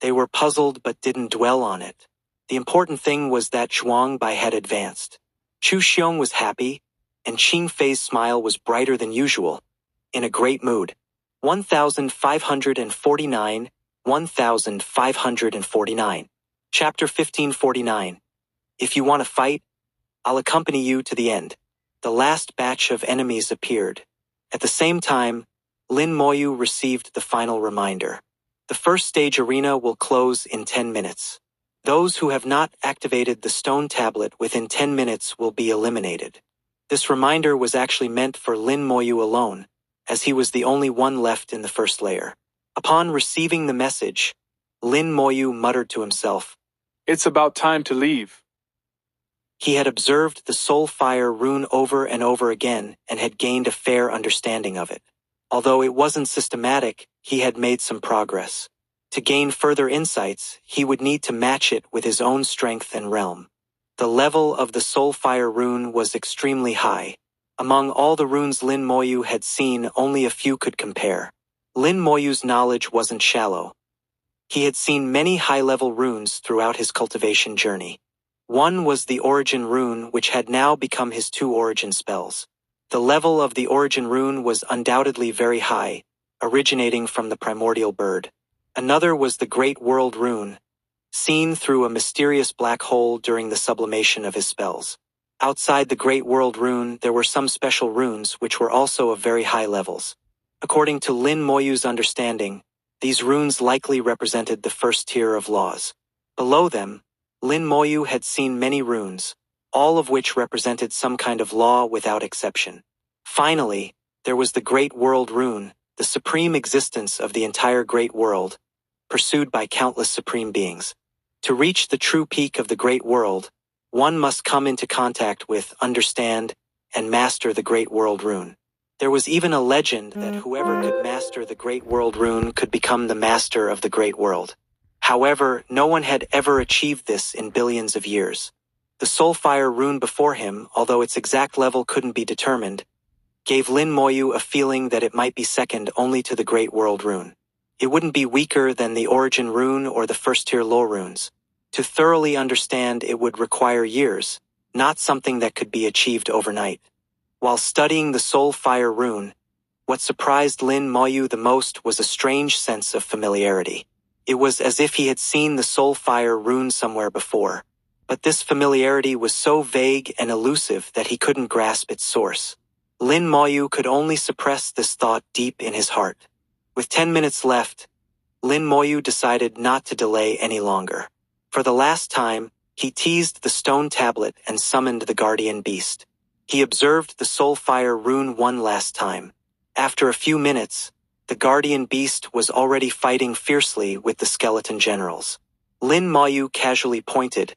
Speaker 1: They were puzzled but didn't dwell on it. The important thing was that Zhuang Bai had advanced. Chu Xiong was happy, and Qing Fei's smile was brighter than usual. In a great mood. 1549, 1549. Chapter 1549. If you want to fight, I'll accompany you to the end. The last batch of enemies appeared. At the same time, Lin Moyu received the final reminder. The first stage arena will close in 10 minutes. Those who have not activated the stone tablet within 10 minutes will be eliminated. This reminder was actually meant for Lin Moyu alone, as he was the only one left in the first layer. Upon receiving the message, Lin Moyu muttered to himself,
Speaker 2: It's about time to leave.
Speaker 1: He had observed the soul fire rune over and over again and had gained a fair understanding of it. Although it wasn't systematic, he had made some progress. To gain further insights, he would need to match it with his own strength and realm. The level of the soul fire rune was extremely high. Among all the runes Lin Moyu had seen, only a few could compare. Lin Moyu's knowledge wasn't shallow. He had seen many high-level runes throughout his cultivation journey. One was the origin rune, which had now become his 2 origin spells. The level of the origin rune was undoubtedly very high, originating from the primordial bird. Another was the Great World rune, seen through a mysterious black hole during the sublimation of his spells. Outside the Great World rune, there were some special runes which were also of very high levels. According to Lin Moyu's understanding, these runes likely represented the first tier of laws. Below them, Lin Moyu had seen many runes, all of which represented some kind of law without exception. Finally, there was the Great World rune, the supreme existence of the entire Great World, pursued by countless supreme beings. To reach the true peak of the Great World, one must come into contact with, understand, and master the Great World rune. There was even a legend that whoever could master the Great World rune could become the master of the Great World. However, no one had ever achieved this in billions of years. The Soulfire rune before him, although its exact level couldn't be determined, gave Lin Moyu a feeling that it might be second only to the Great World rune. It wouldn't be weaker than the Origin rune or the first-tier law runes. To thoroughly understand, it would require years, not something that could be achieved overnight. While studying the Soulfire rune, what surprised Lin Moyu the most was a strange sense of familiarity. It was as if he had seen the Soulfire rune somewhere before, but this familiarity was so vague and elusive that he couldn't grasp its source. Lin Moyu could only suppress this thought deep in his heart. With 10 minutes left, Lin Moyu decided not to delay any longer. For the last time, he teased the stone tablet and summoned the guardian beast. He observed the Soulfire rune one last time. After a few minutes, the guardian beast was already fighting fiercely with the skeleton generals. Lin Moyu casually pointed,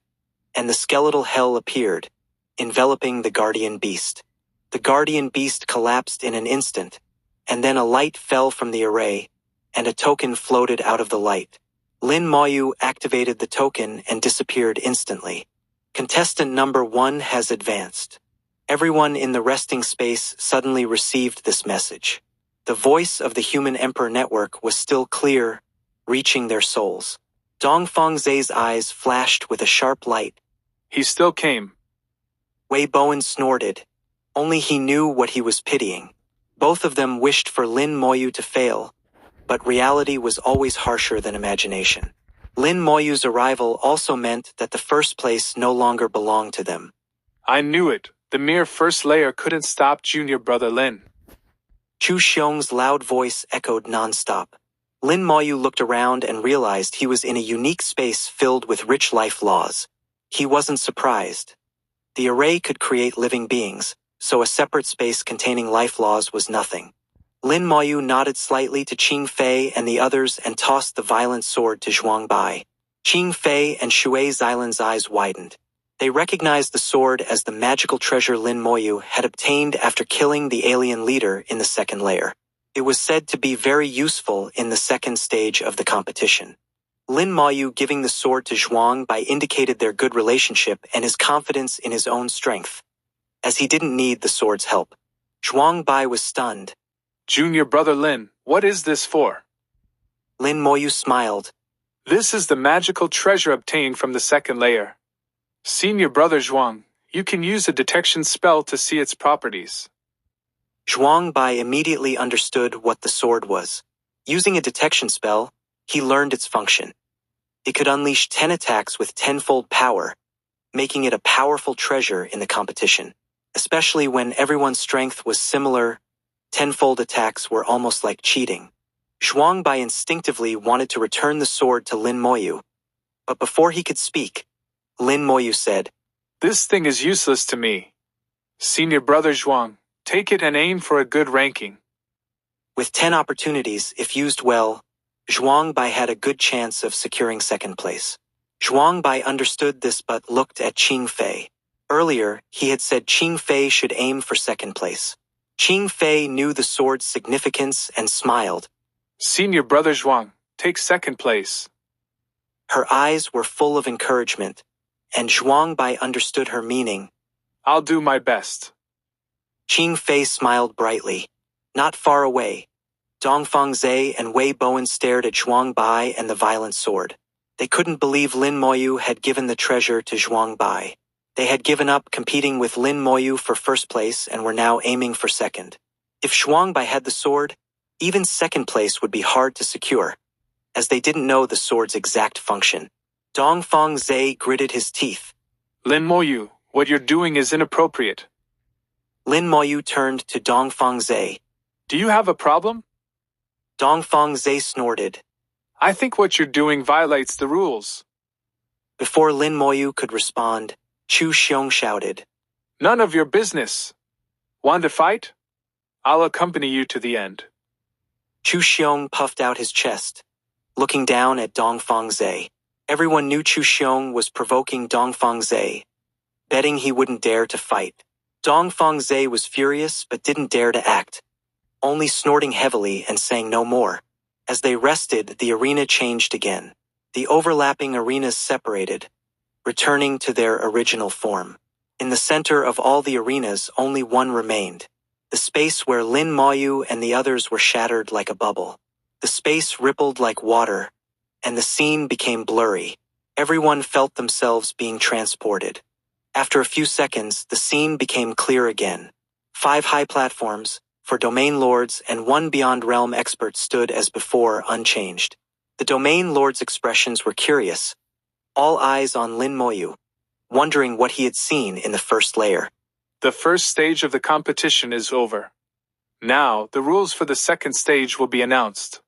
Speaker 1: and the skeletal hell appeared, enveloping the guardian beast. The guardian beast collapsed in an instant, and then a light fell from the array, and a token floated out of the light. Lin Moyu activated the token and disappeared instantly. Contestant number 1 has advanced. Everyone in the resting space suddenly received this message. The voice of the Human Emperor Network was still clear, reaching their souls. Dongfeng Zhe's eyes flashed with a sharp light.
Speaker 2: He still came.
Speaker 1: Wei Bowen snorted. Only he knew what he was pitying. Both of them wished for Lin Moyu to fail, but reality was always harsher than imagination. Lin Moyu's arrival also meant that the first place no longer belonged to them.
Speaker 2: I knew it. The mere first layer couldn't stop junior brother Lin.
Speaker 1: Chu Xiong's loud voice echoed nonstop. Lin Moyu looked around and realized he was in a unique space filled with rich life laws. He wasn't surprised. The array could create living beings, so a separate space containing life laws was nothing. Lin Moyu nodded slightly to Qing Fei and the others and tossed the violent sword to Zhuang Bai. Qing Fei and Shui Xilan's eyes widened. They recognized the sword as the magical treasure Lin Moyu had obtained after killing the alien leader in the second layer. It was said to be very useful in the second stage of the competition. Lin Moyu giving the sword to Zhuang Bai indicated their good relationship and his confidence in his own strength, as he didn't need the sword's help. Zhuang Bai was stunned.
Speaker 2: Junior brother Lin, what is this for?
Speaker 1: Lin Moyu smiled.
Speaker 2: This is the magical treasure obtained from the second layer. Senior brother Zhuang, you can use a detection spell to see its properties.
Speaker 1: Zhuang Bai immediately understood what the sword was. Using a detection spell, he learned its function. It could unleash 10 attacks with tenfold power, making it a powerful treasure in the competition. Especially when everyone's strength was similar, tenfold attacks were almost like cheating. Zhuang Bai instinctively wanted to return the sword to Lin Moyu. But before he could speak, Lin Moyu said,
Speaker 2: This thing is useless to me. Senior brother Zhuang, take it and aim for a good ranking.
Speaker 1: With 10 opportunities, if used well, Zhuang Bai had a good chance of securing second place. Zhuang Bai understood this but looked at Qing Fei. Earlier, he had said Qing Fei should aim for second place. Qing Fei knew the sword's significance and smiled.
Speaker 2: Senior brother Zhuang, take second place.
Speaker 1: Her eyes were full of encouragement, and Zhuang Bai understood her meaning.
Speaker 2: I'll do my best.
Speaker 1: Qing Fei smiled brightly. Not far away, Dongfeng Zhe and Wei Bowen stared at Zhuang Bai and the violent sword. They couldn't believe Lin Moyu had given the treasure to Zhuang Bai. They had given up competing with Lin Moyu for first place and were now aiming for second. If Zhuang Bai had the sword, even second place would be hard to secure, as they didn't know the sword's exact function. Dongfeng Zhe gritted his teeth.
Speaker 2: Lin Moyu, what you're doing is inappropriate.
Speaker 1: Lin Moyu turned to Dongfeng Zhe.
Speaker 2: Do you have a problem?
Speaker 1: Dongfeng Zhe snorted.
Speaker 2: I think what you're doing violates the rules.
Speaker 1: Before Lin Moyu could respond, Chu Xiong shouted.
Speaker 2: None of your business. Want to fight? I'll accompany you to the end.
Speaker 1: Chu Xiong puffed out his chest, looking down at Dongfeng Zhe. Everyone knew Chu Xiong was provoking Dongfeng Zhe, betting he wouldn't dare to fight. Dongfeng Zhe was furious but didn't dare to act, only snorting heavily and saying no more. As they rested, the arena changed again. The overlapping arenas separated, returning to their original form. In the center of all the arenas, only one remained. The space where Lin Moyu and the others were shattered like a bubble. The space rippled like water, and the scene became blurry. Everyone felt themselves being transported. After a few seconds, the scene became clear again. 5 high platforms, for domain lords and 1 beyond realm expert stood as before, unchanged. The domain lords' expressions were curious, all eyes on Lin Moyu, wondering what he had seen in the first layer.
Speaker 2: The first stage of the competition is over. Now, the rules for the second stage will be announced.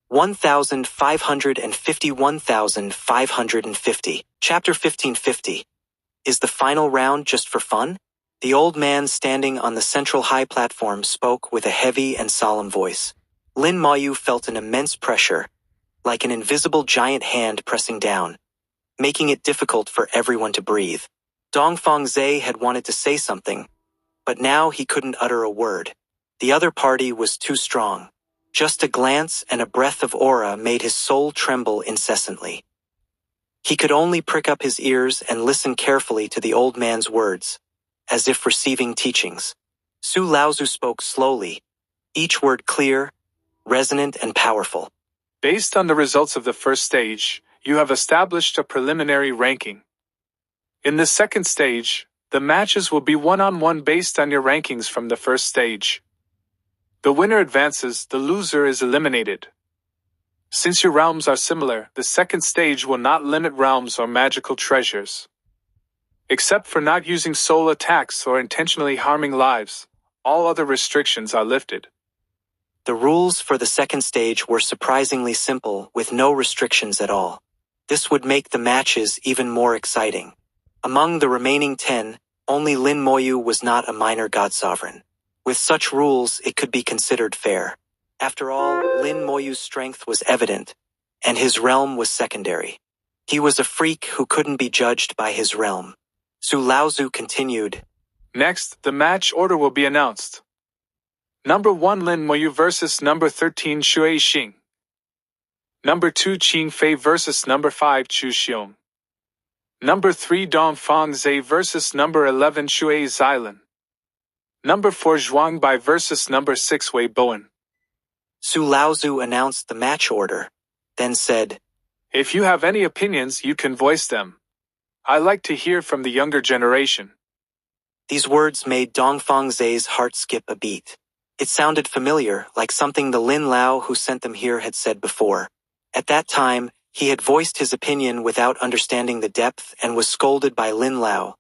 Speaker 1: 1,550 1,550. Chapter 1550. Is the final round just for fun? The old man standing on the central high platform spoke with a heavy and solemn voice. Lin Moyu felt an immense pressure, like an invisible giant hand pressing down, making it difficult for everyone to breathe. Dongfeng Zhe had wanted to say something, but now he couldn't utter a word. The other party was too strong. Just a glance and a breath of aura made his soul tremble incessantly. He could only prick up his ears and listen carefully to the old man's words, as if receiving teachings. Su Laozu spoke slowly, each word clear, resonant and powerful.
Speaker 2: Based on the results of the first stage, you have established a preliminary ranking. In the second stage, the matches will be one-on-one based on your rankings from the first stage. The winner advances, the loser is eliminated. Since your realms are similar, the second stage will not limit realms or magical treasures. Except for not using soul attacks or intentionally harming lives, all other restrictions are lifted.
Speaker 1: The rules for the second stage were surprisingly simple, with no restrictions at all. This would make the matches even more exciting. Among the remaining 10, only Lin Moyu was not a minor god sovereign. With such rules, it could be considered fair. After all, Lin Moyu's strength was evident, and his realm was secondary. He was a freak who couldn't be judged by his realm. Su Laozu continued.
Speaker 2: Next, the match order will be announced. Number 1 Lin Moyu versus number 13 Shui Xing. Number 2 Qing Fei versus number 5 Chu Xiong. Number 3 Dong Fang Zhe versus number 11 Shui Xilan. Number 4 Zhuang Bai versus number 6 Wei Bowen.
Speaker 1: Su Laozu announced the match order, then said,
Speaker 2: If you have any opinions, you can voice them. I like to hear from the younger generation.
Speaker 1: These words made Dongfang Zhe's heart skip a beat. It sounded familiar, like something the Lin Lao who sent them here had said before. At that time, he had voiced his opinion without understanding the depth and was scolded by Lin Lao,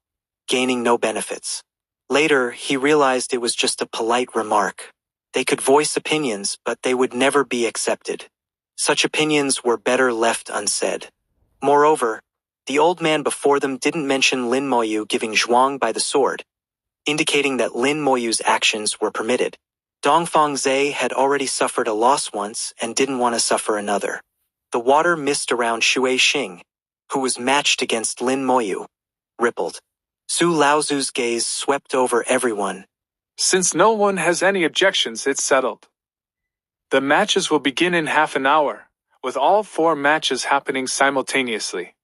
Speaker 1: gaining no benefits. Later, he realized it was just a polite remark. They could voice opinions, but they would never be accepted. Such opinions were better left unsaid. Moreover, the old man before them didn't mention Lin Moyu giving Zhuang by the sword, indicating that Lin Moyu's actions were permitted. Dongfang Zhe had already suffered a loss once and didn't want to suffer another. The water mist around Shui Xing, who was matched against Lin Moyu, rippled. Su Laozu's gaze swept over everyone.
Speaker 2: Since no one has any objections, it's settled. The matches will begin in half an hour, with all 4 matches happening simultaneously.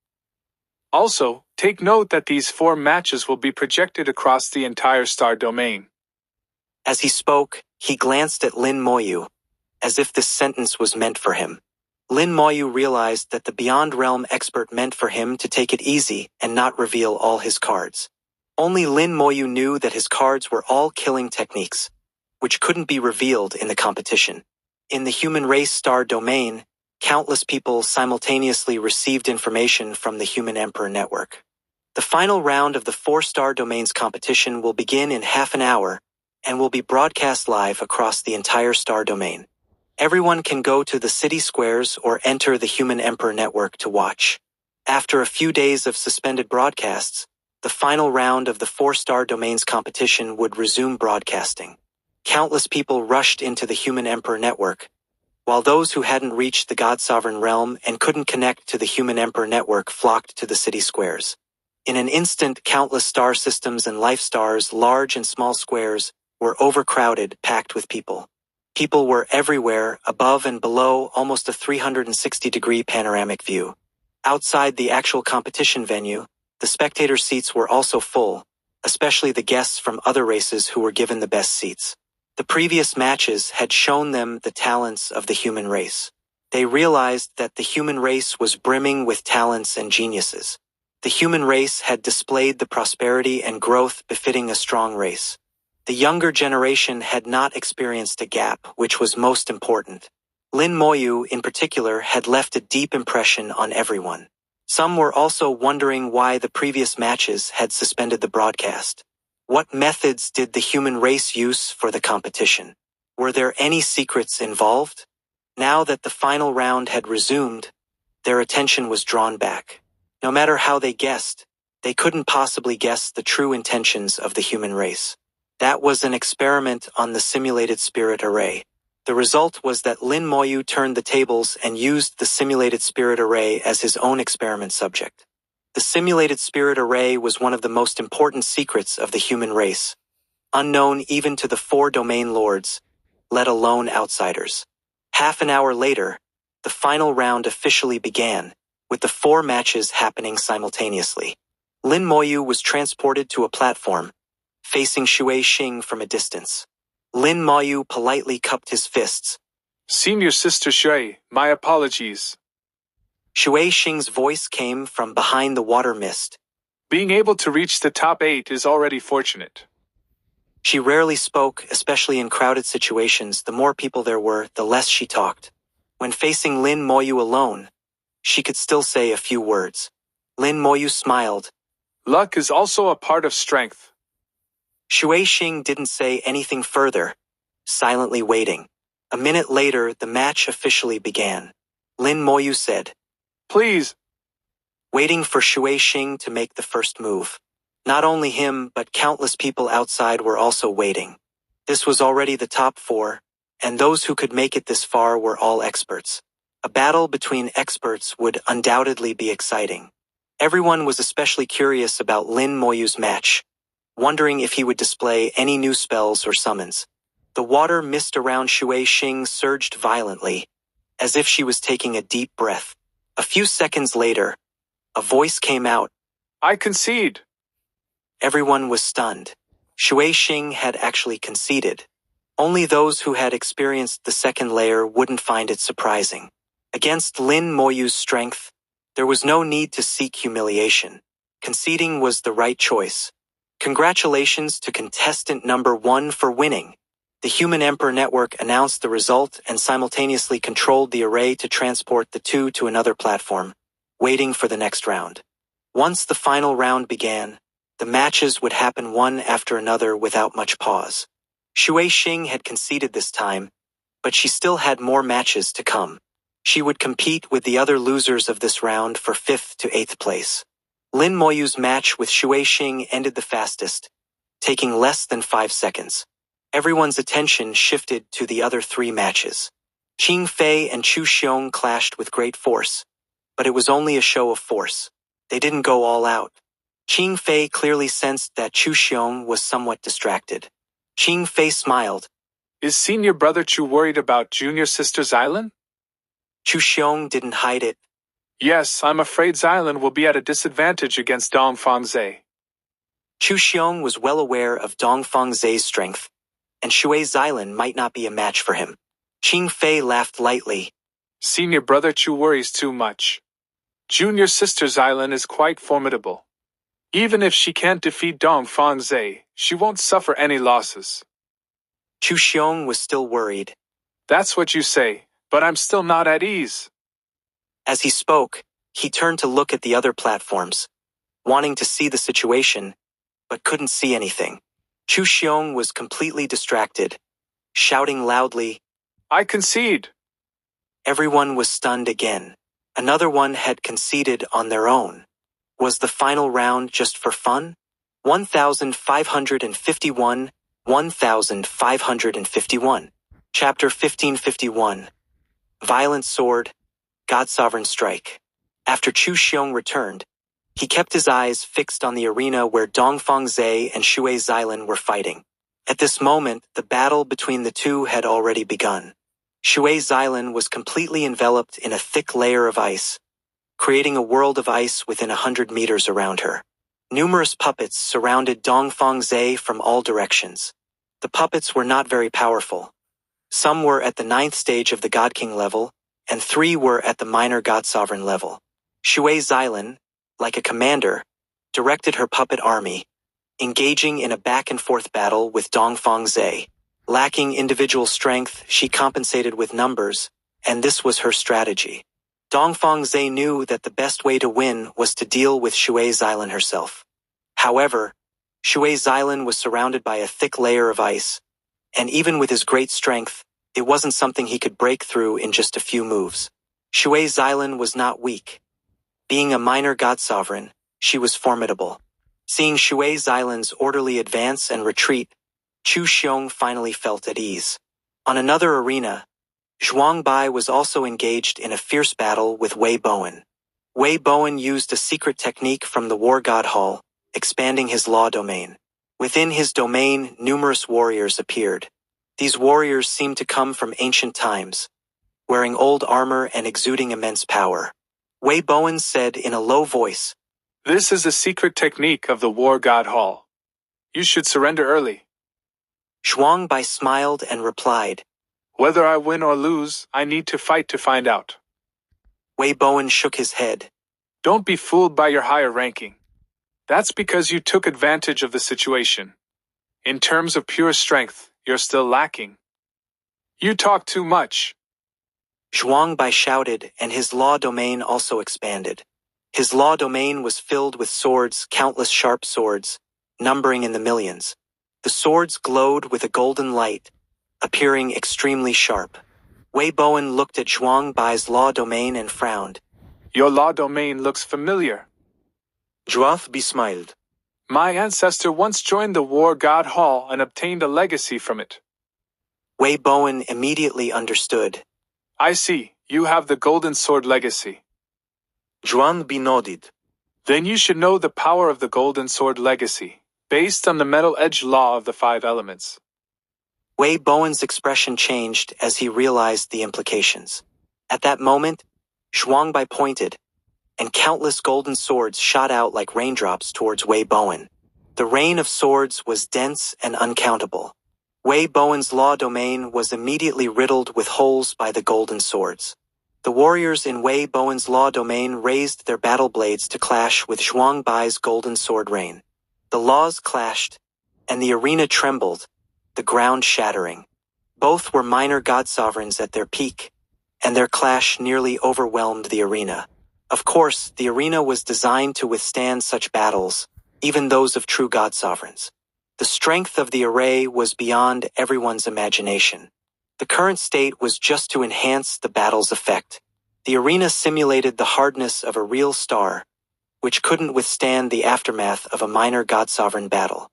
Speaker 2: Also, take note that these 4 matches will be projected across the entire star domain.
Speaker 1: As he spoke, he glanced at Lin Moyu, as if this sentence was meant for him. Lin Moyu realized that the Beyond Realm expert meant for him to take it easy and not reveal all his cards. Only Lin Moyu knew that his cards were all killing techniques, which couldn't be revealed in the competition. In the human race star domain, countless people simultaneously received information from the Human Emperor Network. The final round of the 4-star domains competition will begin in half an hour and will be broadcast live across the entire star domain. Everyone can go to the city squares or enter the Human Emperor Network to watch. After a few days of suspended broadcasts, the final round of the 4-star domains competition would resume broadcasting. Countless people rushed into the Human Emperor Network, while those who hadn't reached the God Sovereign realm and couldn't connect to the Human Emperor Network flocked to the city squares. In an instant, countless star systems and life stars, large and small squares, were overcrowded, packed with people. People were everywhere, above and below, almost a 360-degree panoramic view. Outside the actual competition venue, the spectator seats were also full, especially the guests from other races who were given the best seats. The previous matches had shown them the talents of the human race. They realized that the human race was brimming with talents and geniuses. The human race had displayed the prosperity and growth befitting a strong race. The younger generation had not experienced a gap, which was most important. Lin Moyu, in particular, had left a deep impression on everyone. Some were also wondering why the previous matches had suspended the broadcast. What methods did the human race use for the competition? Were there any secrets involved? Now that the final round had resumed, their attention was drawn back. No matter how they guessed, they couldn't possibly guess the true intentions of the human race. That was an experiment on the simulated spirit array. The result was that Lin Moyu turned the tables and used the simulated spirit array as his own experiment subject. The simulated spirit array was one of the most important secrets of the human race, unknown even to the 4 domain lords, let alone outsiders. Half an hour later, the final round officially began, with the 4 matches happening simultaneously. Lin Moyu was transported to a platform, facing Shui Xing from a distance. Lin Moyu politely cupped his fists,
Speaker 2: Senior Sister Shui, my apologies.
Speaker 1: Shui Xing's voice came from behind the water mist.
Speaker 2: Being able to reach the top 8 is already fortunate.
Speaker 1: She rarely spoke, especially in crowded situations. The more people there were, the less she talked. When facing Lin Moyu alone, she could still say a few words. Lin Moyu smiled.
Speaker 2: Luck is also a part of strength.
Speaker 1: Shui Xing didn't say anything further, silently waiting. A minute later, the match officially began. Lin Moyu said,
Speaker 2: Please.
Speaker 1: Waiting for Shui Xing to make the first move. Not only him, but countless people outside were also waiting. This was already the top 4, and those who could make it this far were all experts. A battle between experts would undoubtedly be exciting. Everyone was especially curious about Lin Moyu's match, wondering if he would display any new spells or summons. The water mist around Shui Xing surged violently, as if she was taking a deep breath. A few seconds later, a voice came out.
Speaker 2: I concede.
Speaker 1: Everyone was stunned. Shui Xing had actually conceded. Only those who had experienced the second layer wouldn't find it surprising. Against Lin Moyu's strength, there was no need to seek humiliation. Conceding was the right choice. Congratulations to contestant number 1 for winning. The Human Emperor Network announced the result and simultaneously controlled the array to transport the two to another platform, waiting for the next round. Once the final round began, the matches would happen one after another without much pause. Shui Xing had conceded this time, but she still had more matches to come. She would compete with the other losers of this round for 5th to 8th place. Lin Moyu's match with Shui Xing ended the fastest, taking less than 5 seconds. Everyone's attention shifted to the other 3 matches. Qing Fei and Chu Xiong clashed with great force, but it was only a show of force. They didn't go all out. Qing Fei clearly sensed that Chu Xiong was somewhat distracted. Qing Fei smiled.
Speaker 2: Is Senior Brother Chu worried about Junior Sister Xylan?
Speaker 1: Chu Xiong didn't hide it.
Speaker 2: Yes, I'm afraid Xylan will be at a disadvantage against Dongfang Zhe.
Speaker 1: Chu Xiong was well aware of Dongfang Zhe's strength, and Shui Xylan might not be a match for him. Qing Fei laughed lightly.
Speaker 2: Senior Brother Chu worries too much. Junior Sister Xylan is quite formidable. Even if she can't defeat Dongfang Zhe, she won't suffer any losses.
Speaker 1: Chu Xiong was still worried.
Speaker 2: That's what you say, but I'm still not at ease.
Speaker 1: As he spoke, he turned to look at the other platforms, wanting to see the situation, but couldn't see anything. Chu Xiong was completely distracted, shouting loudly,
Speaker 2: I concede.
Speaker 1: Everyone was stunned again. Another one had conceded on their own. Was the final round just for fun? 1551, 1551. Chapter 1551. Violent Sword, God Sovereign Strike. After Chu Xiong returned, he kept his eyes fixed on the arena where Dongfang Zhe and Shui Xylan were fighting. At this moment, the battle between the two had already begun. Shui Xylan was completely enveloped in a thick layer of ice, creating a world of ice within 100 meters around her. Numerous puppets surrounded Dongfang Zhe from all directions. The puppets were not very powerful. Some were at the 9th stage of the God King level, and 3 were at the minor God Sovereign level. Shui Xylan, like a commander, directed her puppet army, engaging in a back-and-forth battle with Dongfang Zhe. Lacking individual strength, she compensated with numbers, and this was her strategy. Dongfang Zhe knew that the best way to win was to deal with Shui Xylan herself. However, Shui Xylan was surrounded by a thick layer of ice, and even with his great strength, it wasn't something he could break through in just a few moves. Shui Xylan was not weak. Being a minor God Sovereign, she was formidable. Seeing Shui Xylan's orderly advance and retreat, Chu Xiong finally felt at ease. On another arena, Zhuang Bai was also engaged in a fierce battle with Wei Bowen. Wei Bowen used a secret technique from the War God Hall, expanding his law domain. Within his domain, numerous warriors appeared. These warriors seemed to come from ancient times, wearing old armor and exuding immense power. Wei Bowen said in a low voice,
Speaker 2: This is a secret technique of the War God Hall. You should surrender early.
Speaker 1: Zhuang Bai smiled and replied,
Speaker 2: Whether I win or lose, I need to fight to find out.
Speaker 1: Wei Bowen shook his head.
Speaker 2: Don't be fooled by your higher ranking. That's because you took advantage of the situation. In terms of pure strength, you're still lacking. You talk too much.
Speaker 1: Zhuang Bai shouted, and his law domain also expanded. His law domain was filled with swords, countless sharp swords, numbering in the millions. The swords glowed with a golden light, appearing extremely sharp. Wei Bowen looked at Zhuang Bai's law domain and frowned.
Speaker 2: Your law domain looks familiar.
Speaker 3: Zhuang Bai smiled.
Speaker 2: My ancestor once joined the War God Hall and obtained a legacy from it.
Speaker 1: Wei Bowen immediately understood.
Speaker 2: I see, you have the Golden Sword legacy.
Speaker 3: Zhuang Bai nodded.
Speaker 2: Then you should know the power of the Golden Sword legacy, based on the metal edge law of the 5 elements.
Speaker 1: Wei Bowen's expression changed as he realized the implications. At that moment, Zhuang Bai pointed, and countless golden swords shot out like raindrops towards Wei Bowen. The rain of swords was dense and uncountable. Wei Bowen's law domain was immediately riddled with holes by the golden swords. The warriors in Wei Bowen's law domain raised their battle blades to clash with Zhuang Bai's golden sword rain. The laws clashed, and the arena trembled, the ground shattering. Both were minor god sovereigns at their peak, and their clash nearly overwhelmed the arena. Of course, the arena was designed to withstand such battles, even those of true god sovereigns. The strength of the array was beyond everyone's imagination. The current state was just to enhance the battle's effect. The arena simulated the hardness of a real star, which couldn't withstand the aftermath of a minor god sovereign battle.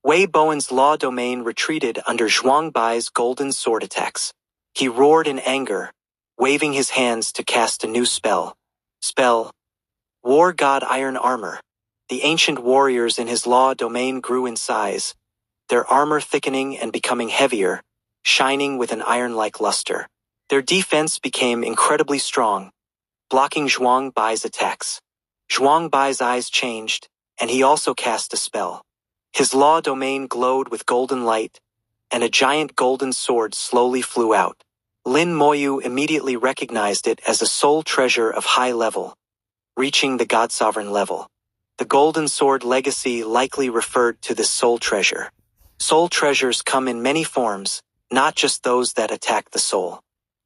Speaker 1: Wei Bowen's law domain retreated under Zhuang Bai's golden sword attacks. He roared in anger, waving his hands to cast a new spell. Spell: War God Iron Armor. The ancient warriors in his law domain grew in size, their armor thickening and becoming heavier, shining with an iron-like luster. Their defense became incredibly strong, blocking Zhuang Bai's attacks. Zhuang Bai's eyes changed, and he also cast a spell. His law domain glowed with golden light, and a giant golden sword slowly flew out. Lin Moyu immediately recognized it as a soul treasure of high level, reaching the God Sovereign level. The Golden Sword legacy likely referred to this soul treasure. Soul treasures come in many forms, not just those that attack the soul.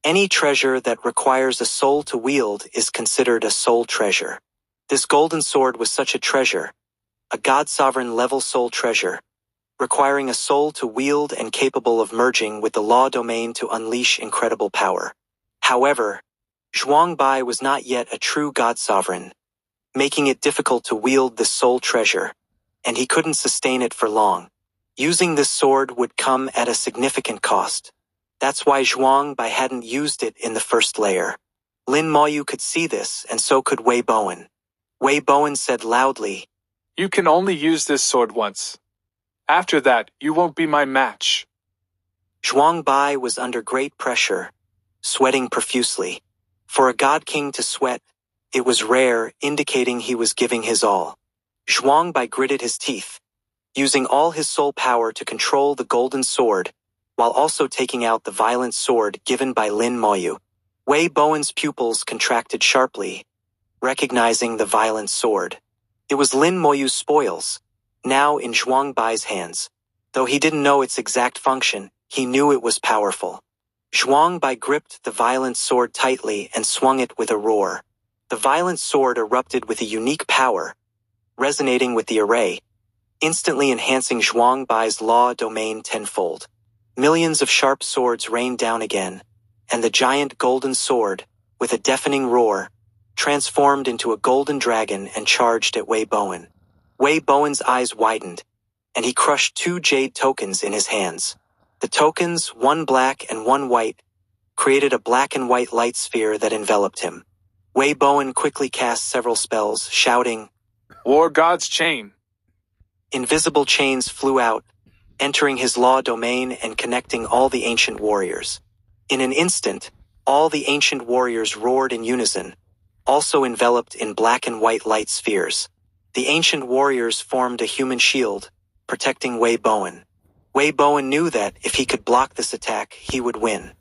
Speaker 1: Any treasure that requires a soul to wield is considered a soul treasure. This golden sword was such a treasure, a God Sovereign level soul treasure, requiring a soul to wield and capable of merging with the law domain to unleash incredible power. However, Zhuang Bai was not yet a true God Sovereign, making it difficult to wield this soul treasure, and he couldn't sustain it for long. Using this sword would come at a significant cost. That's why Zhuang Bai hadn't used it in the first layer. Lin Moyu could see this, and so could Wei Bowen. Wei Bowen said loudly,
Speaker 2: You can only use this sword once. After that, you won't be my match.
Speaker 1: Zhuang Bai was under great pressure, sweating profusely. For a god king to sweat, it was rare, indicating he was giving his all. Zhuang Bai gritted his teeth, using all his soul power to control the golden sword, while also taking out the violent sword given by Lin Moyu. Wei Bowen's pupils contracted sharply, recognizing the violent sword. It was Lin Moyu's spoils, now in Zhuang Bai's hands. Though he didn't know its exact function, he knew it was powerful. Zhuang Bai gripped the violent sword tightly and swung it with a roar. The violent sword erupted with a unique power, resonating with the array, instantly enhancing Zhuang Bai's law domain tenfold. Millions of sharp swords rained down again, and the giant golden sword, with a deafening roar, transformed into a golden dragon and charged at Wei Bowen. Wei Bowen's eyes widened, and he crushed 2 jade tokens in his hands. The tokens, one black and one white, created a black and white light sphere that enveloped him. Wei Bowen quickly cast several spells, shouting,
Speaker 2: War God's Chain.
Speaker 1: Invisible chains flew out, entering his law domain and connecting all the ancient warriors. In an instant, all the ancient warriors roared in unison, also enveloped in black and white light spheres. The ancient warriors formed a human shield, protecting Wei Bowen. Wei Bowen knew that if he could block this attack, he would win.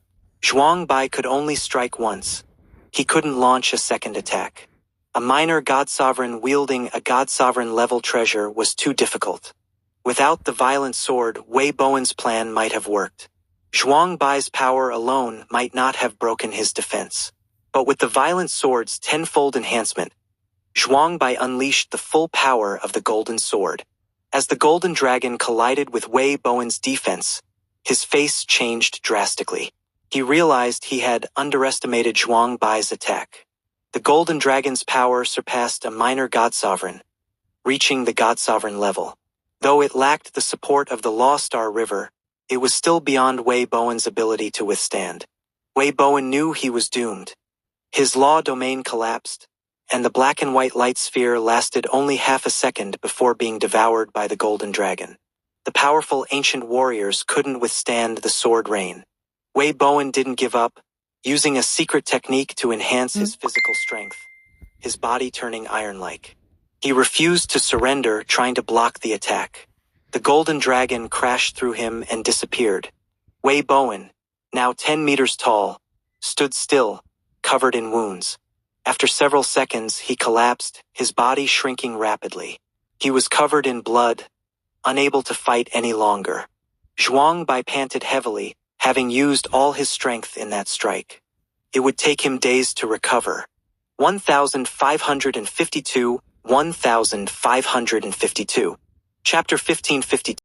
Speaker 1: Zhuang Bai could only strike once. He couldn't launch a second attack. A minor god sovereign wielding a god sovereign level treasure was too difficult. Without the violent sword, Wei Bowen's plan might have worked. Zhuang Bai's power alone might not have broken his defense. But with the violent sword's tenfold enhancement, Zhuang Bai unleashed the full power of the golden sword. As the golden dragon collided with Wei Bowen's defense, his face changed drastically. He realized he had underestimated Zhuang Bai's attack. The golden dragon's power surpassed a minor god sovereign, reaching the god sovereign level. Though it lacked the support of the Law Star River, it was still beyond Wei Bowen's ability to withstand. Wei Bowen knew he was doomed. His law domain collapsed, and the black and white light sphere lasted only half a second before being devoured by the golden dragon. The powerful ancient warriors couldn't withstand the sword rain. Wei Bowen didn't give up, using a secret technique to enhance his physical strength, his body turning iron-like. He refused to surrender, trying to block the attack. The golden dragon crashed through him and disappeared. Wei Bowen, now 10 meters tall, stood still, covered in wounds. After several seconds, he collapsed, his body shrinking rapidly. He was covered in blood, unable to fight any longer. Zhuang Bai panted heavily, having used all his strength in that strike. It would take him days to recover. 1552, 1552. Chapter 1552.